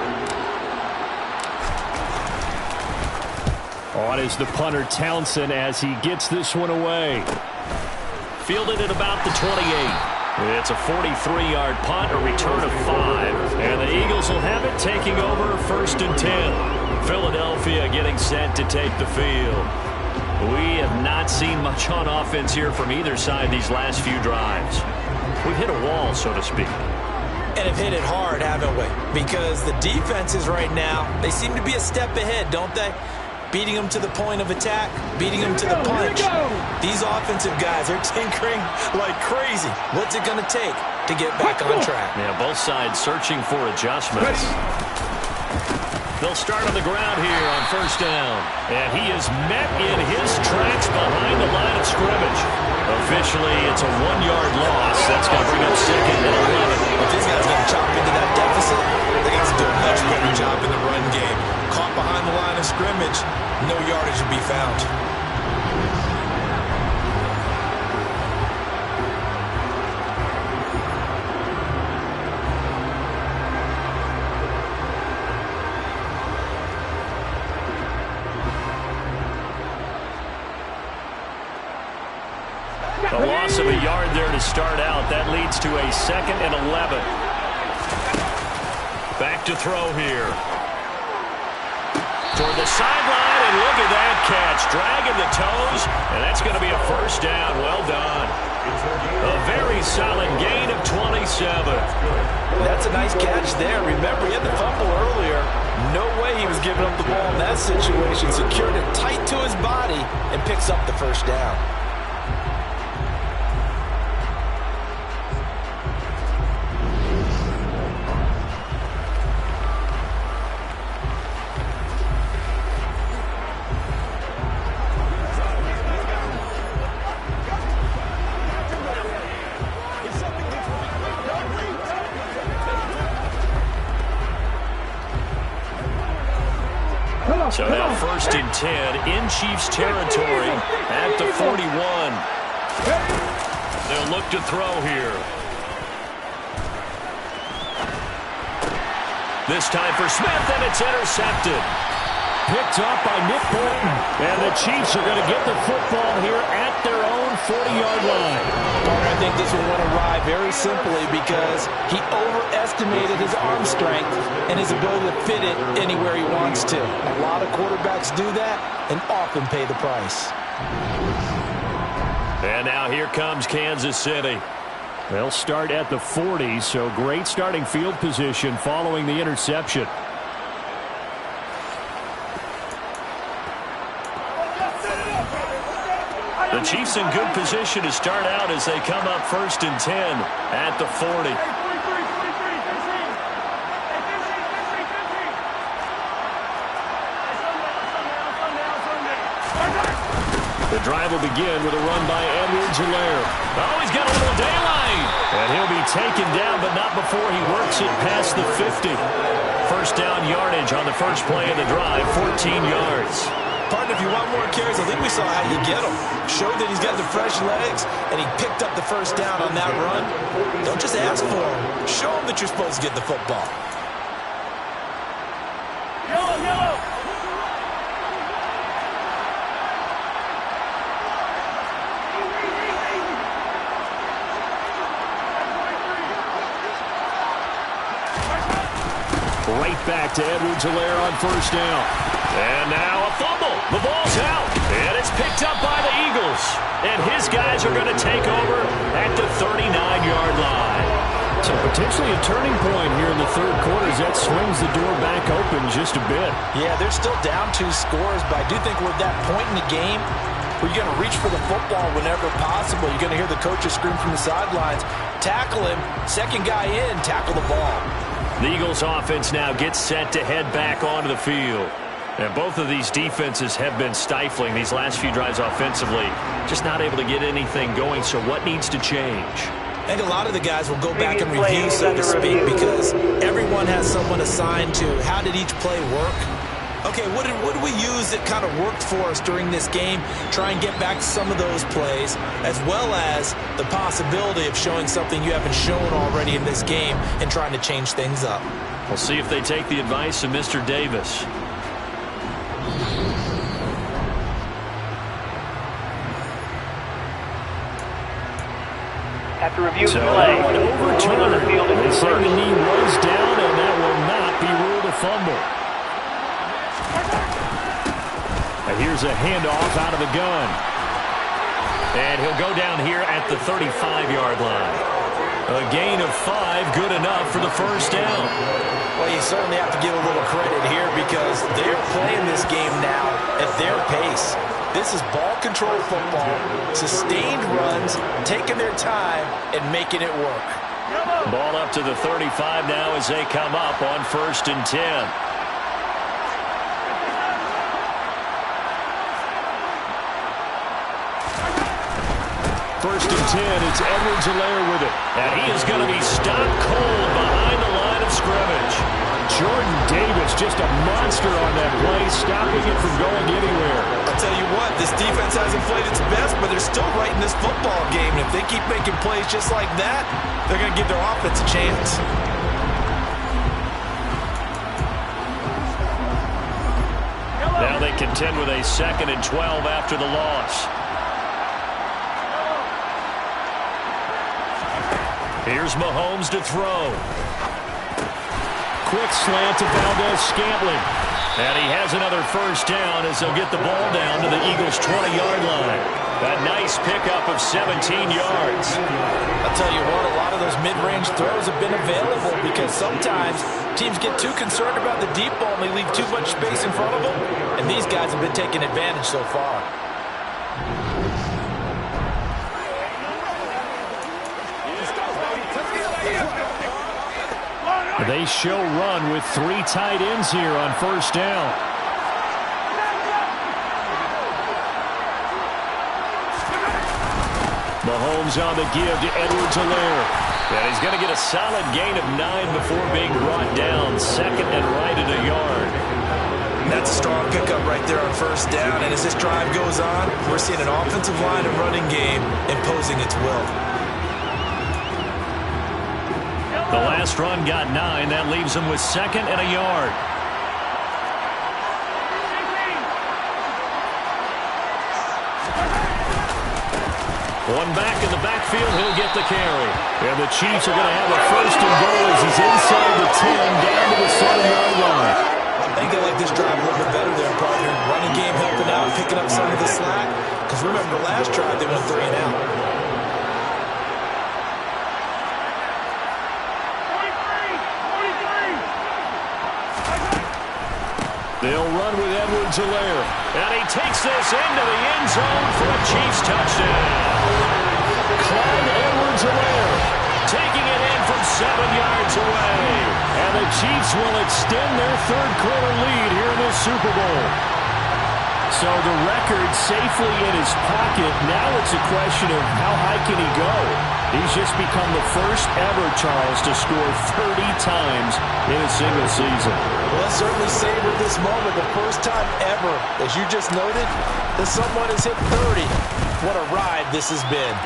On is the punter Townsend as he gets this one away. Fielded at about the 28. It's a 43-yard punt, a return of 5. And the Eagles will have it taking over 1st and 10. Philadelphia getting set to take the field. We have not seen much on offense here from either side these last few drives. We've hit a wall, so to speak. And have hit it hard, haven't we? Because the defenses right now, they seem to be a step ahead, don't they? Beating them to the point of attack, beating them to the punch. These offensive guys are tinkering like crazy. What's it going to take to get back on track? Yeah, both sides searching for adjustments. They'll start on the ground here on first down. And he is met in his tracks behind the line of scrimmage. Officially, it's a 1-yard loss. That's going to bring up second and 11. If these guys got to chop into that deficit, they got to do a much better job in the run game. Caught behind the line of scrimmage, no yardage will be found. A loss of a yard there to start out. That leads to a second and 11. Back to throw here. Toward the sideline, and look at that catch. Dragging the toes, and that's going to be a first down. Well done. A very solid gain of 27. That's a nice catch there. Remember, he had the fumble earlier. No way he was giving up the ball in that situation. Secured it tight to his body and picks up the first down. So now first and 10 in Chiefs territory at the 41. They'll look to throw here. This time for Smith, and it's intercepted. Picked up by Nick Bolton. And the Chiefs are going to get the football here at their own 40-yard line. I think this will want to ride very simply because he overestimated his arm strength and his ability to fit it anywhere he wants to. A lot of quarterbacks do that and often pay the price. And now here comes Kansas City. They'll start at the 40, so great starting field position following the interception. The Chiefs in good position to start out as they come up first and 10 at the 40. The drive will begin with a run by Edwards-Helaire. Oh, he's got a little daylight. And he'll be taken down, but not before he works it past the 50. First down yardage on the first play of the drive, 14 yards. Partner, if you want more carries, I think we saw how you get them. Showed that he's got the fresh legs, and he picked up the first down on that run. Don't just ask for him. Show him that you're supposed to get the football. Yellow, yellow. Right back to Edwards-Helaire on first down. And now a fumble. The ball's out. And it's picked up by the Eagles. And his guys are going to take over at the 39-yard line. So potentially a turning point here in the third quarter as that swings the door back open just a bit. Yeah, they're still down 2 scores, but I do think we're at that point in the game where you're going to reach for the football whenever possible. You're going to hear the coaches scream from the sidelines, tackle him, second guy in, tackle the ball. The Eagles offense now gets set to head back onto the field. And both of these defenses have been stifling these last few drives offensively. Just not able to get anything going, so what needs to change? I think a lot of the guys will go back and review, so to speak, because everyone has someone assigned to how did each play work. Okay, what did we use that kind of worked for us during this game? Try and get back to some of those plays, as well as the possibility of showing something you haven't shown already in this game and trying to change things up. We'll see if they take the advice of Mr. Davis. After review So, the play, overturned. They say the knee was down, and that will not be ruled a fumble. And here's a handoff out of the gun. And he'll go down here at the 35-yard line. A gain of 5, good enough for the first down. Well, you certainly have to give a little credit here because they're playing this game now at their pace. This is ball control football, sustained runs, taking their time and making it work. Ball up to the 35 now as they come up on first and 10. 1st and 10. It's Edwards-Helaire with it. And he is going to be stopped cold behind the line of scrimmage. Jordan Davis, just a monster on that play, stopping it from going anywhere. I'll tell you what, this defense hasn't played its best, but they're still right in this football game. And if they keep making plays just like that, they're going to give their offense a chance. Now they contend with a 2nd and 12 after the loss. Here's Mahomes to throw. Quick slant to Valdez-Scantling. And he has another 1st down as they'll get the ball down to the Eagles' 20-yard line. A nice pickup of 17 yards. I'll tell you what, a lot of those mid-range throws have been available because sometimes teams get too concerned about the deep ball and they leave too much space in front of them. And these guys have been taking advantage so far. They show run with 3 tight ends here on 1st down. Mahomes on the give to Edwards-Helaire. And he's going to get a solid gain of 9 before being brought down. 2nd and right at a yard. That's a strong pickup right there on 1st down. And as this drive goes on, we're seeing an offensive line and running game imposing its will. The last run got 9. That leaves them with 2nd and a yard. One back in the backfield. He'll get the carry. And the Chiefs are going to have a 1st and goal as he's inside the 10 down to the 7-yard line. I think they like this drive a little bit better there, partner. Running game helping out, picking up some of the slack. Because remember, the last drive they went 3 and out. They'll run with Edwards-Helaire. And he takes this into the end zone for a Chiefs touchdown. Clyde Edwards-Helaire taking it in from 7 yards away. And the Chiefs will extend their 3rd quarter lead here in this Super Bowl. So the record safely in his pocket. Now it's a question of how high can he go. He's just become the first ever, Charles, to score 30 times in a single season. Well, let's certainly savor this moment. The first time ever, as you just noted, that someone has hit 30. What a ride this has been.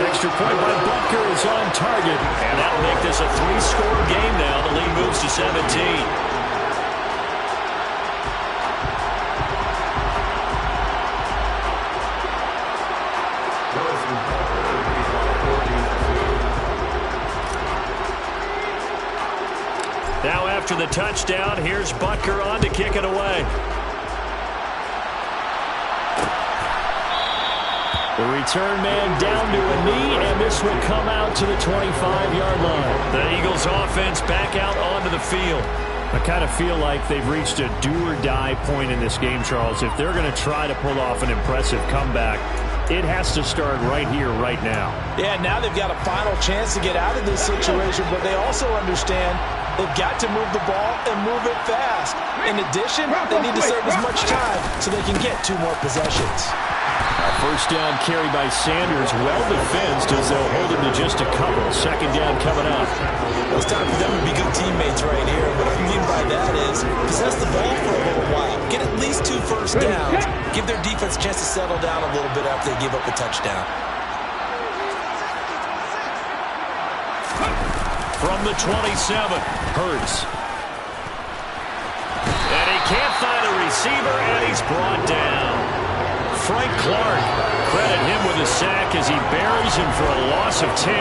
Extra point by Butker is on target. And that'll make this a 3-score game now. The lead moves to 17. Now after the touchdown, here's Butker on to kick it away. The return man down to a knee, and this will come out to the 25-yard line. The Eagles offense back out onto the field. I kind of feel like they've reached a do-or-die point in this game, Charles. If they're going to try to pull off an impressive comeback, it has to start right here, right now. Yeah, now they've got a final chance to get out of this situation, but they also understand they've got to move the ball and move it fast. In addition, they need to save as much time so they can get 2 more possessions. First down carry by Sanders, well defensed as they'll hold him to just a couple. 2nd down coming up. Well, it's time for them to be good teammates right here. What I mean by that is possess the ball for a little while. Get at least 2 first downs. Give their defense a chance to settle down a little bit after they give up a touchdown. From the 27, Hurts. And he can't find a receiver, and he's brought down. Frank Clark, credit him with a sack as he buries him for a loss of 10.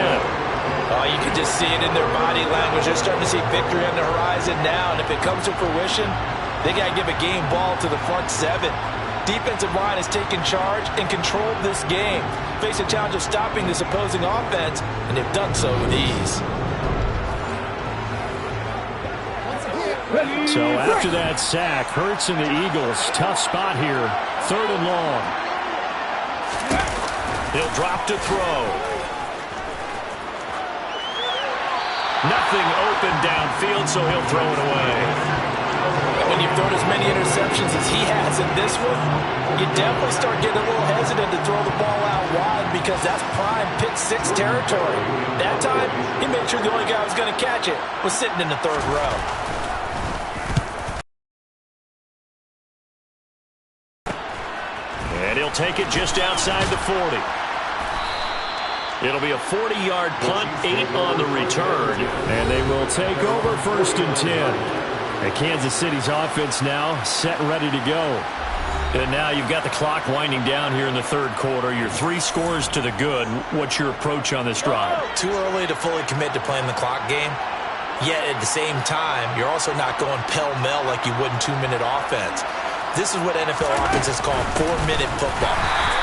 Oh, you can just see it in their body language. They're starting to see victory on the horizon now, and if it comes to fruition, they got to give a game ball to the front 7. Defensive line has taken charge and controlled this game. Face a challenge of stopping this opposing offense, and they've done so with ease. So after that sack, Hurts and the Eagles, tough spot here. 3rd and long. He'll drop to throw. Nothing open downfield, so he'll throw it away. When you've thrown as many interceptions situations as he has in this one, you definitely start getting a little hesitant to throw the ball out wide because that's prime pick six territory. That time, he made sure the only guy who was going to catch it was sitting in the third row. And he'll take it just outside the 40. It'll be a 40-yard punt, 8 on the return. And they will take over 1st and 10. And Kansas City's offense now set and ready to go. And now you've got the clock winding down here in the third quarter. You're 3 scores to the good. What's your approach on this drive? Too early to fully commit to playing the clock game. Yet at the same time, you're also not going pell-mell like you would in 2-minute offense. This is what NFL offenses call 4-minute football.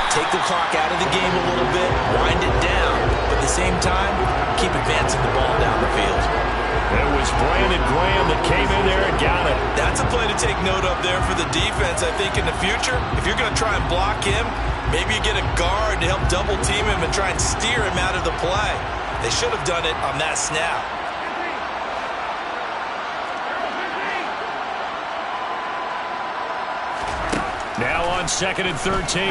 Take the clock out of the game a little bit, wind it down, but at the same time, keep advancing the ball down the field. It was Brandon Graham that came in there and got it. That's a play to take note of there for the defense. I think in the future, if you're going to try and block him, maybe you get a guard to help double team him and try and steer him out of the play. They should have done it on that snap. Now on 2nd and 13,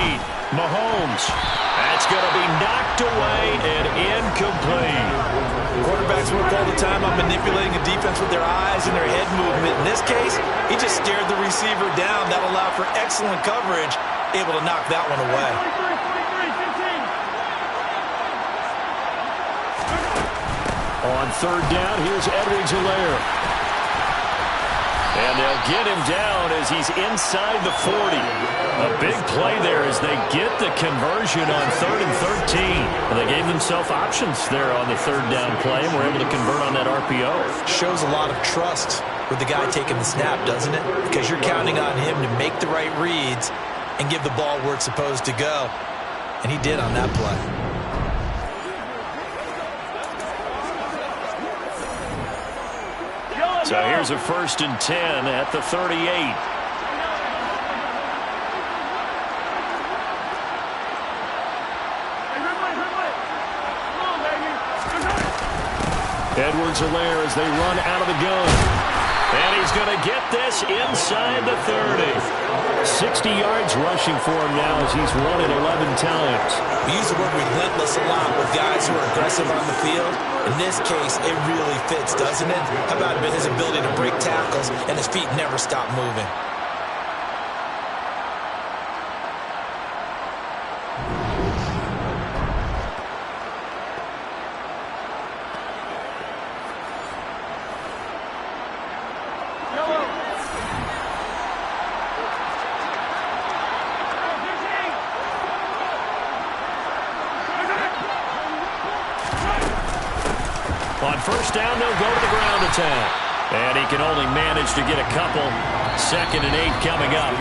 Mahomes. That's going to be knocked away and incomplete. Quarterbacks work all the time on manipulating a defense with their eyes and their head movement. In this case, he just stared the receiver down. That allowed for excellent coverage, able to knock that one away. On 3rd down, here's Edwards-Helaire. And they'll get him down as he's inside the 40. A big play there as they get the conversion on 3rd and 13. And they gave themselves options there on the 3rd down play and were able to convert on that RPO. Shows a lot of trust with the guy taking the snap, doesn't it? Because you're counting on him to make the right reads and give the ball where it's supposed to go. And he did on that play. So here's a 1st and 10 at the 38. Edwards-Helaire as they run out of the gun. And he's going to get this inside the 30. 60 yards rushing for him now as he's run it 11 times. We use the word relentless a lot with guys who are aggressive on the field. In this case, it really fits, doesn't it? How about his ability to break tackles and his feet never stop moving? On 1st down, they'll go to the ground attack. And he can only manage to get a couple. 2nd and 8 coming up.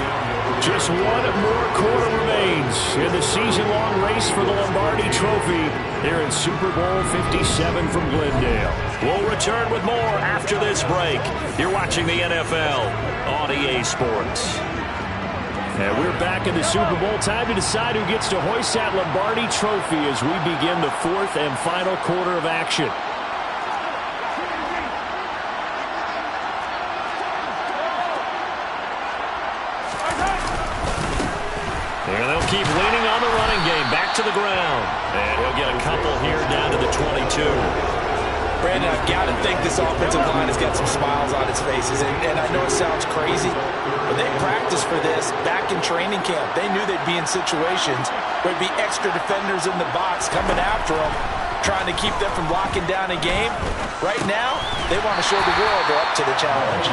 Just one more quarter remains in the season-long race for the Lombardi Trophy here in Super Bowl 57 from Glendale. We'll return with more after this break. You're watching the NFL on EA Sports. And we're back in the Super Bowl. Time to decide who gets to hoist that Lombardi Trophy as we begin the 4th and final quarter of action. And they'll keep leaning on the running game. Back to the ground. And he'll get a couple here down to the 22. Brandon, I've got to think this offensive line has got some smiles on its faces. And I know it sounds crazy, but they practiced for this back in training camp. They knew they'd be in situations where there'd be extra defenders in the box coming after them, trying to keep them from locking down a game. Right now, they want to show the world they're up to the challenge.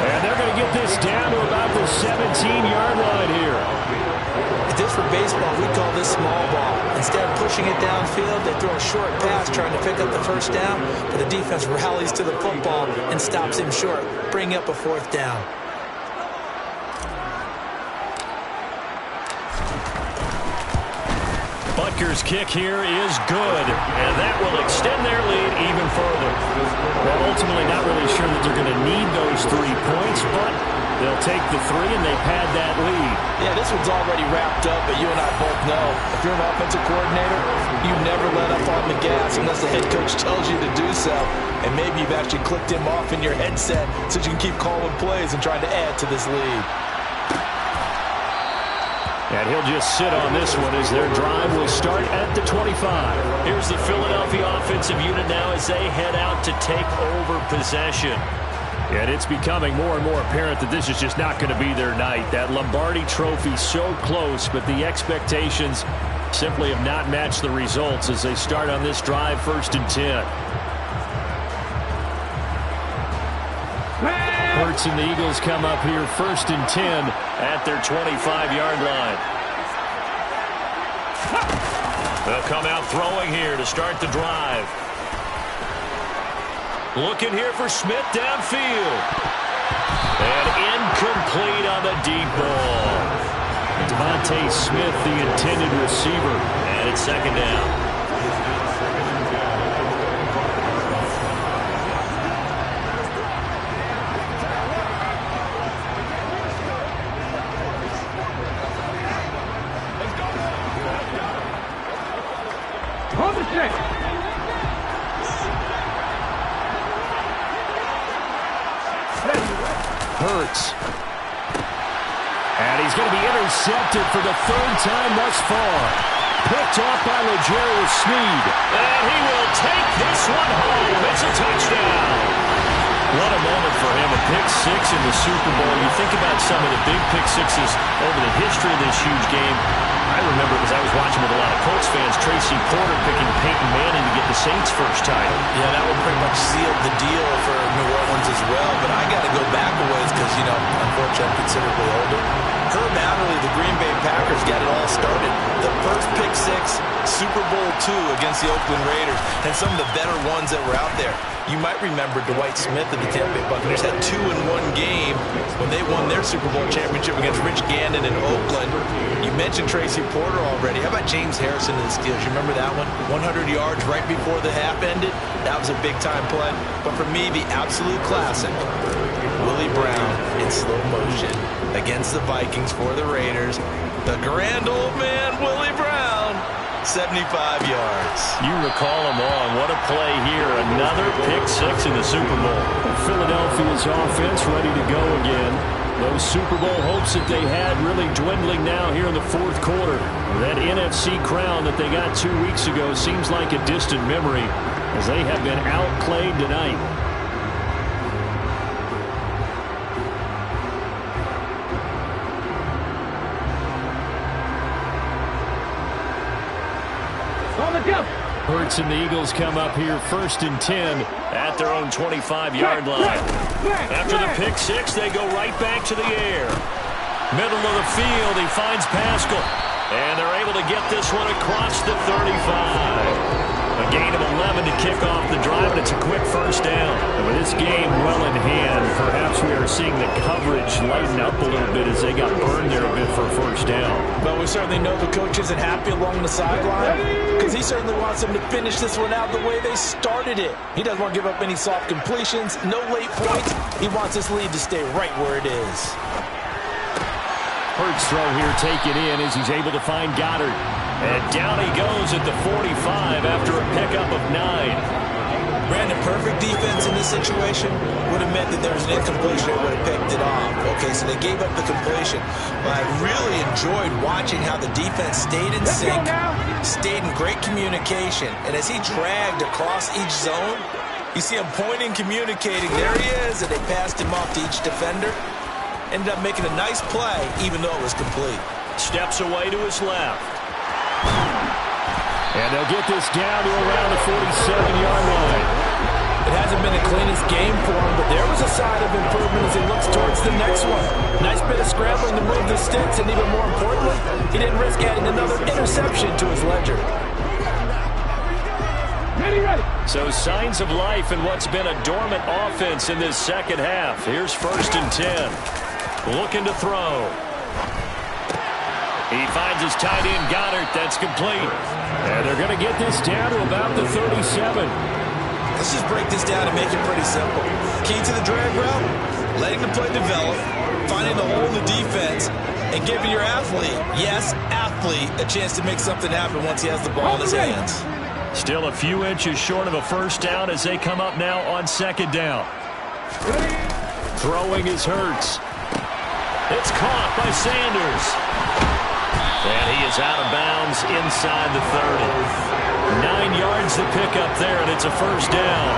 And they're going to get this down to about the 17-yard line here. If this were baseball, we call this small ball. Instead of pushing it downfield, they throw a short pass trying to pick up the 1st down, but the defense rallies to the football and stops him short, bringing up a 4th down. Butker's kick here is good, and that will extend their lead even further. Well, ultimately not really sure that they're going to need those 3 points, but they'll take the 3 and they've had that lead. Yeah, this one's already wrapped up, but you and I both know if you're an offensive coordinator, you never let up on the gas unless the head coach tells you to do so. And maybe you've actually clicked him off in your headset so you can keep calling plays and trying to add to this lead. And he'll just sit on this one as their drive will start at the 25. Here's the Philadelphia offensive unit now as they head out to take over possession. And it's becoming more and more apparent that this is just not going to be their night. That Lombardi trophy so close, but the expectations simply have not matched the results as they start on this drive, 1st and 10. Hurts and the Eagles come up here 1st and 10 at their 25-yard line. They'll come out throwing here to start the drive. Looking here for Smith downfield. And incomplete on the deep ball. Devontae Smith, the intended receiver. And it's 2nd down. Hurts. And he's going to be intercepted for the 3rd time thus far. Picked off by L'Jarius Sneed. And he will take this one home. It's a touchdown. What a moment for him. A pick 6 in the Super Bowl. You think about some of the big pick sixes over the history of this huge game. I remember because I was watching with a lot of Colts fans, Tracy Porter picking Peyton Manning to get the Saints' first title. Yeah, that would pretty much seal the deal for New Orleans as well. But I got to go back a ways because, you know, unfortunately I'm considerably older. Herb Adderley, the Green Bay Packers, got it all started. The first pick 6, Super Bowl II against the Oakland Raiders, and some of the better ones that were out there. You might remember Dwight Smith of the Tampa Bay Buccaneers had 2 in one game when they won their Super Bowl championship against Rich Gannon in Oakland. You mentioned Tracy Porter already. How about James Harrison of the Steelers? You remember that one? 100 yards right before the half ended. That was a big-time play. But for me, the absolute classic, Willie Brown in slow motion against the Vikings for the Raiders. The grand old man, Willie Brown. 75 yards. You recall them all. What a play here. Another pick 6 in the Super Bowl. Philadelphia's offense ready to go again. Those Super Bowl hopes that they had really dwindling now here in the 4th quarter. That NFC crown that they got 2 weeks ago seems like a distant memory as they have been outplayed tonight. Hurts and the Eagles come up here 1st and 10 at their own 25-yard line. After the pick 6, they go right back to the air. Middle of the field, he finds Pascal. And they're able to get this one across the 35. A gain of 11 to kick off the drive, and it's a quick 1st down. And with this game well in hand, perhaps we are seeing the coverage lighten up a little bit as they got burned there a bit for a 1st down. But we certainly know the coach isn't happy along the sideline because he certainly wants them to finish this one out the way they started it. He doesn't want to give up any soft completions, no late points. He wants this lead to stay right where it is. Hurts throw here taken in as he's able to find Goddard. And down he goes at the 45 after a pickup of 9. Brandon, perfect defense in this situation would have meant that there was an incompletion. They would have picked it off. Okay, so they gave up the completion. But I really enjoyed watching how the defense stayed in sync, stayed in great communication. And as he dragged across each zone, you see him pointing, communicating. There he is, and they passed him off to each defender. Ended up making a nice play, even though it was complete. Steps away to his left. And they'll get this down to around the 47-yard line. It hasn't been the cleanest game for him, but there was a sign of improvement as he looks towards the next one. Nice bit of scrambling to move the sticks, and even more importantly, he didn't risk adding another interception to his ledger. So signs of life in what's been a dormant offense in this 2nd half. Here's 1st and 10. Looking to throw. He finds his tight end, Goddard. That's complete. And they're going to get this down to about the 37. Let's just break this down and make it pretty simple. Key to the drag route, letting the play develop, finding the hole in the defense, and giving your athlete, yes, athlete, a chance to make something happen once he has the ball in his hands. Still a few inches short of a 1st down as they come up now on 2nd down. Throwing is Hurts. It's caught by Sanders. And he is out of bounds inside the 30. 9 yards to pick up there, and it's a first down.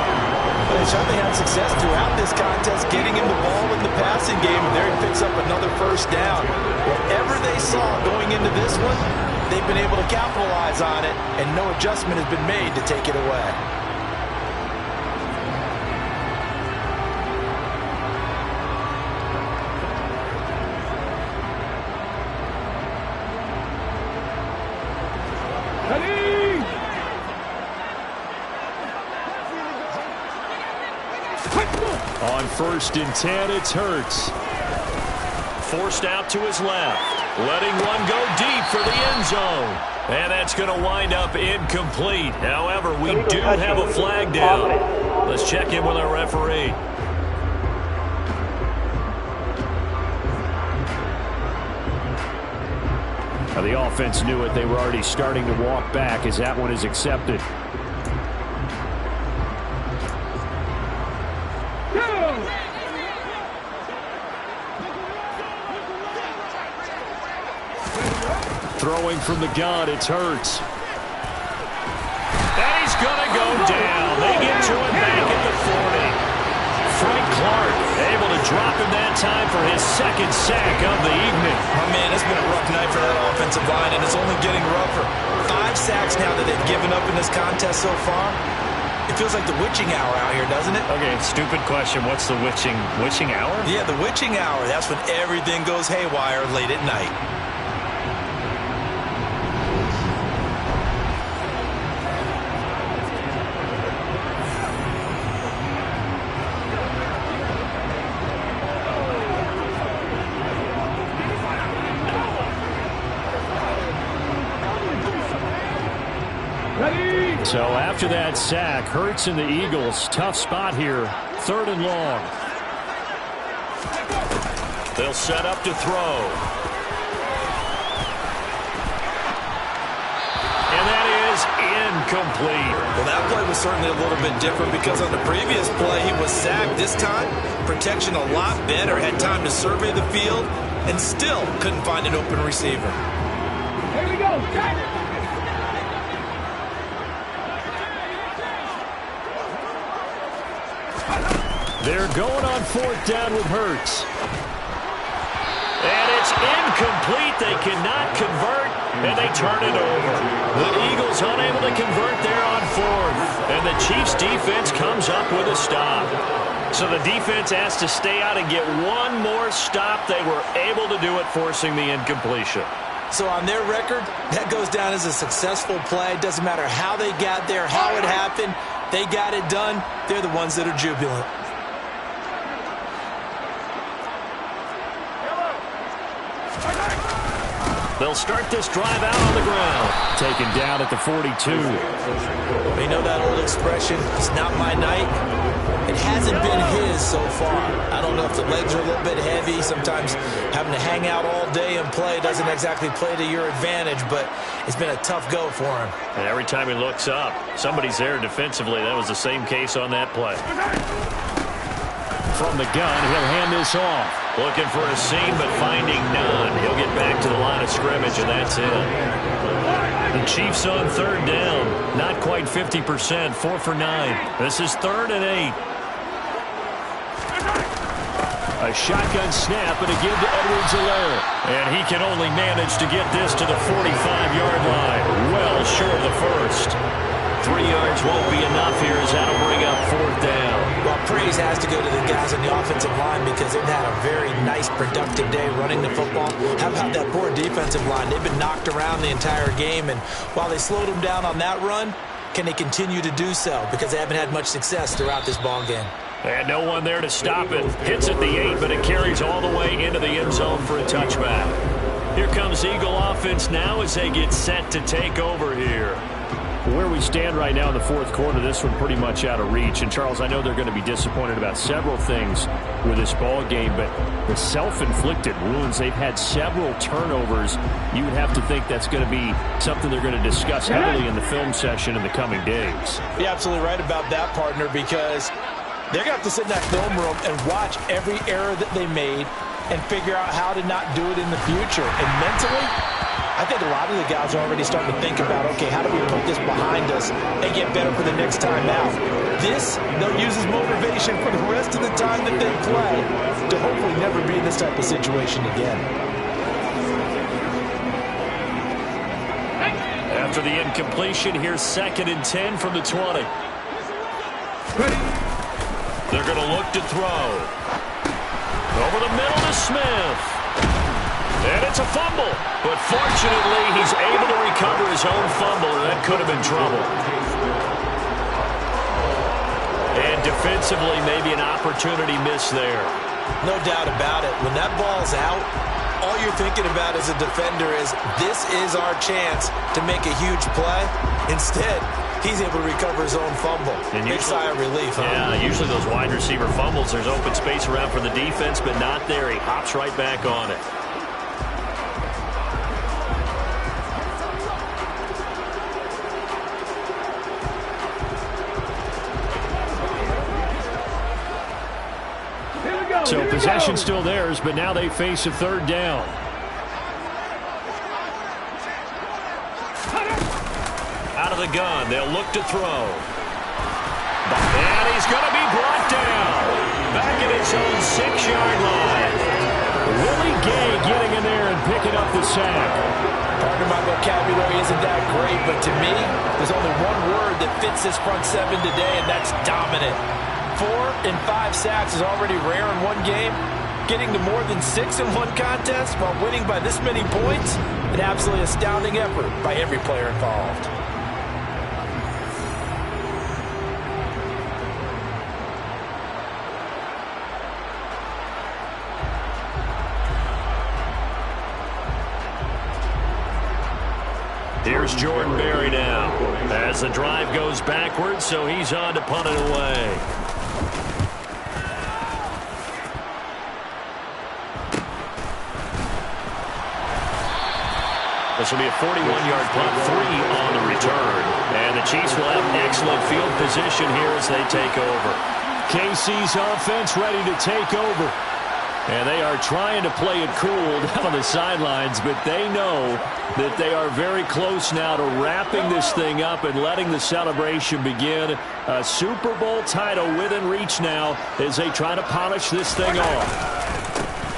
They certainly had success throughout this contest getting him the ball in the passing game. There he picks up another first down. Whatever they saw going into this one, they've been able to capitalize on it, and no adjustment has been made to take it away. On 1st and 10, it's Hurts. Forced out to his left. Letting one go deep for the end zone. And that's going to wind up incomplete. However, we do have a flag down. Let's check in with our referee. Now, the offense knew it. They were already starting to walk back as that one is accepted. Throwing from the gun, it's Hurts. And he's going to go down. They get to it back at the 40. Frank Clark able to drop him that time for his 2nd sack of the evening. Oh, man, it's been a rough night for that offensive line, and it's only getting rougher. 5 sacks now that they've given up in this contest so far. It feels like the witching hour out here, doesn't it? Okay, stupid question. What's the witching hour? Yeah, the witching hour. That's when everything goes haywire late at night. So after that sack, Hurts and the Eagles, tough spot here, 3rd and long. They'll set up to throw. And that is incomplete. Well, that play was certainly a little bit different because on the previous play, he was sacked. This time, protection a lot better, had time to survey the field, and still couldn't find an open receiver. Here we go. They're going on 4th down with Hurts. And it's incomplete. They cannot convert, and they turn it over. The Eagles unable to convert there on 4th. And the Chiefs' defense comes up with a stop. So the defense has to stay out and get one more stop. They were able to do it, forcing the incompletion. So on their record, that goes down as a successful play. Doesn't matter how they got there, how it happened. They got it done. They're the ones that are jubilant. They'll start this drive out on the ground. Taken down at the 42. You know that old expression, it's not my night. It hasn't been his so far. I don't know if the legs are a little bit heavy. Sometimes having to hang out all day and play doesn't exactly play to your advantage, but it's been a tough go for him. And every time he looks up, somebody's there defensively. That was the same case on that play. From the gun, he'll hand this off. Looking for a seam, but finding none. He'll get back to the line of scrimmage, and that's it. The Chiefs on 3rd down. Not quite 50%, 4 for 9. This is 3rd and 8. A shotgun snap and a give to Edwards-Helaire. And he can only manage to get this to the 45-yard line. Well short of the first. 3 yards won't be enough here as that'll bring up 4th down. Well, praise has to go to the guys on the offensive line because they've had a very nice, productive day running the football. How about that poor defensive line? They've been knocked around the entire game, and while they slowed them down on that run, can they continue to do so? Because they haven't had much success throughout this ball game. And no one there to stop it. Hits at the 8, but it carries all the way into the end zone for a touchback. Here comes Eagle offense now as they get set to take over here. Where we stand right now in the 4th quarter, this one pretty much out of reach. And, Charles, I know they're going to be disappointed about several things with this ball game, but the self-inflicted wounds, they've had several turnovers. You would have to think that's going to be something they're going to discuss heavily in the film session in the coming days. You're absolutely right about that, partner, because they're going to have to sit in that film room and watch every error that they made and figure out how to not do it in the future. And mentally, I think a lot of the guys are already starting to think about, okay, how do we put this behind us and get better for the next time out? This, they'll use as motivation for the rest of the time that they play to hopefully never be in this type of situation again. After the incompletion, here's 2nd and 10 from the 20. They're going to look to throw. Over the middle to Smith. And it's a fumble. But fortunately, he's able to recover his own fumble, and that could have been trouble. And defensively, maybe an opportunity missed there. No doubt about it. When that ball's out, all you're thinking about as a defender is, this is our chance to make a huge play. Instead, he's able to recover his own fumble. Big sigh of relief, huh? Yeah, usually those wide receiver fumbles, there's open space around for the defense, but not there. He hops right back on it. So possession still theirs, but now they face a 3rd down. Out of the gun, they'll look to throw. And he's going to be brought down. Back at his own 6-yard line. Willie Gay getting in there and picking up the sack. Pardon my vocabulary isn't that great, but to me, there's only one word that fits this front 7 today, and that's dominant. 4 and 5 sacks is already rare in one game. Getting to more than 6 in one contest while winning by this many points, an absolutely astounding effort by every player involved. Here's Jordan Berry now as the drive goes backwards, so he's on to punt it away. This will be a 41-yard punt, 3 on the return. And the Chiefs will have excellent field position here as they take over. KC's offense ready to take over. And they are trying to play it cool down on the sidelines, but they know that they are very close now to wrapping this thing up and letting the celebration begin. A Super Bowl title within reach now as they try to polish this thing off.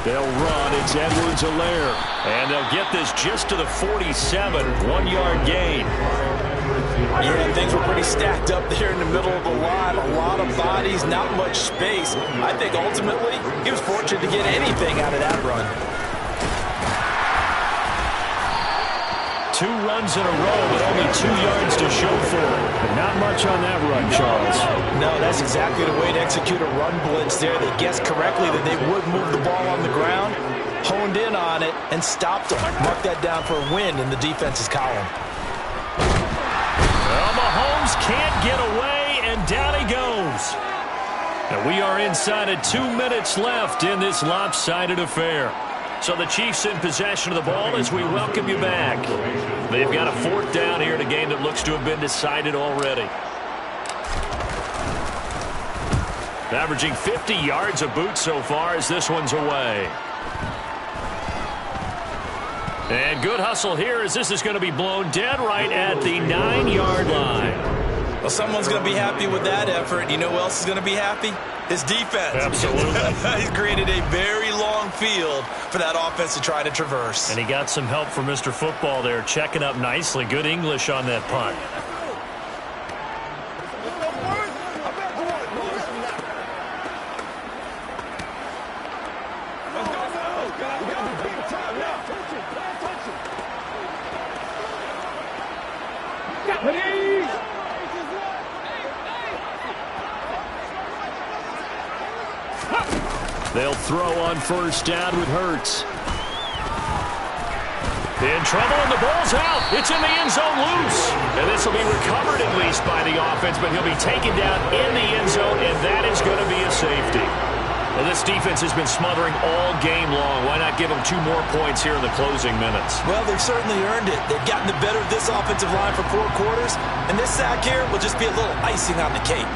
They'll run. It's Edwards-Helaire. And they'll get this just to the 47. 1-yard gain. Yeah, things were pretty stacked up there in the middle of the line. A lot of bodies, not much space. I think ultimately he was fortunate to get anything out of that run. 2 runs in a row, but only 2 yards to show for it. But not much on that run, Charles. No, that's exactly the way to execute a run blitz there. They guessed correctly that they would move the ball on the ground, honed in on it, and stopped them. Mark that down for a win in the defense's column. Well, Mahomes can't get away, and down he goes. And we are inside of 2 minutes left in this lopsided affair. So the Chiefs in possession of the ball as we welcome you back. They've got a 4th down here in a game that looks to have been decided already. Averaging 50 yards a boot so far as this one's away. And good hustle here as this is going to be blown dead right at the 9-yard line. Well, someone's going to be happy with that effort. You know who else is going to be happy? His defense. Absolutely. He's created a very long field for that offense to try to traverse. And he got some help from Mr. Football there, checking up nicely. Good English on that punt. They'll throw on 1st down with Hurts. In trouble, and the ball's out. It's in the end zone loose. And this will be recovered at least by the offense, but he'll be taken down in the end zone, and that is going to be a safety. Well, this defense has been smothering all game long. Why not give them 2 more points here in the closing minutes? Well, they've certainly earned it. They've gotten the better of this offensive line for 4 quarters, and this sack here will just be a little icing on the cake.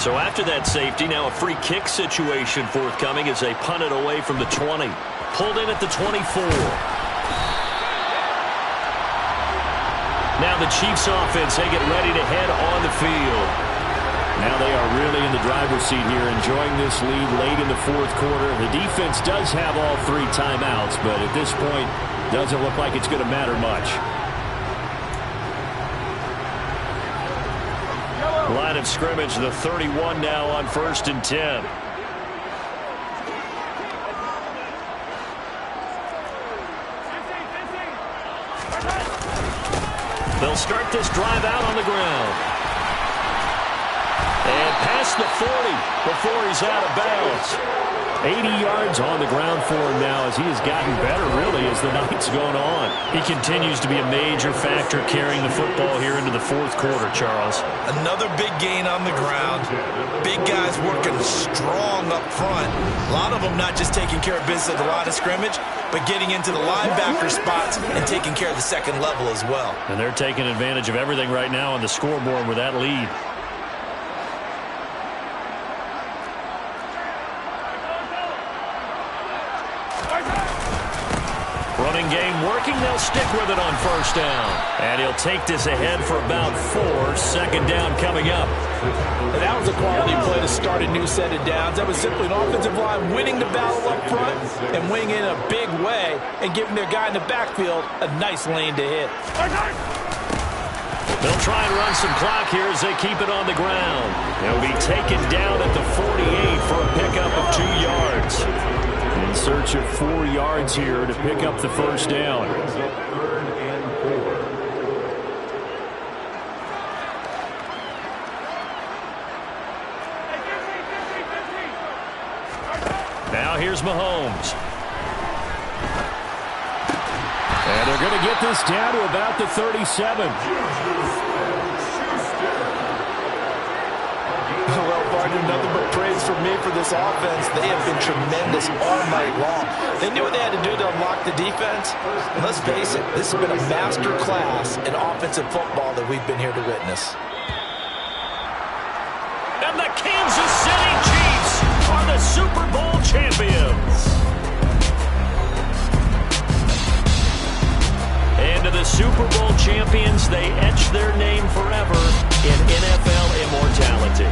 So after that safety, now a free kick situation forthcoming as they punt it away from the 20. Pulled in at the 24. Now the Chiefs offense, they get ready to head on the field. Now they are really in the driver's seat here, enjoying this lead late in the fourth quarter. The defense does have all 3 timeouts, but at this point, doesn't look like it's going to matter much. Line of scrimmage, the 31 now on 1st and 10. They'll start this drive out on the ground. And past the 40 before he's out of bounds. 80 yards on the ground for him now as he has gotten better, really, as the night's going on. He continues to be a major factor carrying the football here into the fourth quarter, Charles. Another big gain on the ground. Big guys working strong up front. A lot of them not just taking care of business at the line of scrimmage, but getting into the linebacker spots and taking care of the second level as well. And they're taking advantage of everything right now on the scoreboard with that lead. Running game working. They'll stick with it on 1st down. And he'll take this ahead for about 4. 2nd down coming up. And that was a quality play to start a new set of downs. That was simply an offensive line winning the battle up front and winning in a big way and giving their guy in the backfield a nice lane to hit. They'll try and run some clock here as they keep it on the ground. They'll be taken down at the 48 for a pickup of 2 yards. In search of 4 yards here to pick up the 1st down. Now here's Mahomes. And they're going to get this down to about the 37. Well, partner, nothing but praise from me for this offense. They have been tremendous all night long. They knew what they had to do to unlock the defense. And let's face it, this has been a master class in offensive football that we've been here to witness. And the Kansas City Chiefs are the Super Bowl champions. And to the Super Bowl champions, they etch their name forever in NFL immortality.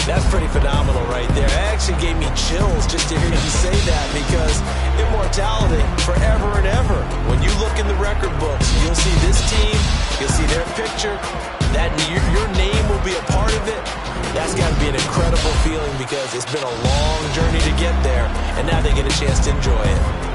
That's pretty phenomenal right there. It actually gave me chills just to hear you say that, because immortality forever and ever. When you look in the record books, you'll see this team, you'll see their picture, that your name will be a part of it. That's got to be an incredible feeling, because it's been a long journey to get there, and now they get a chance to enjoy it.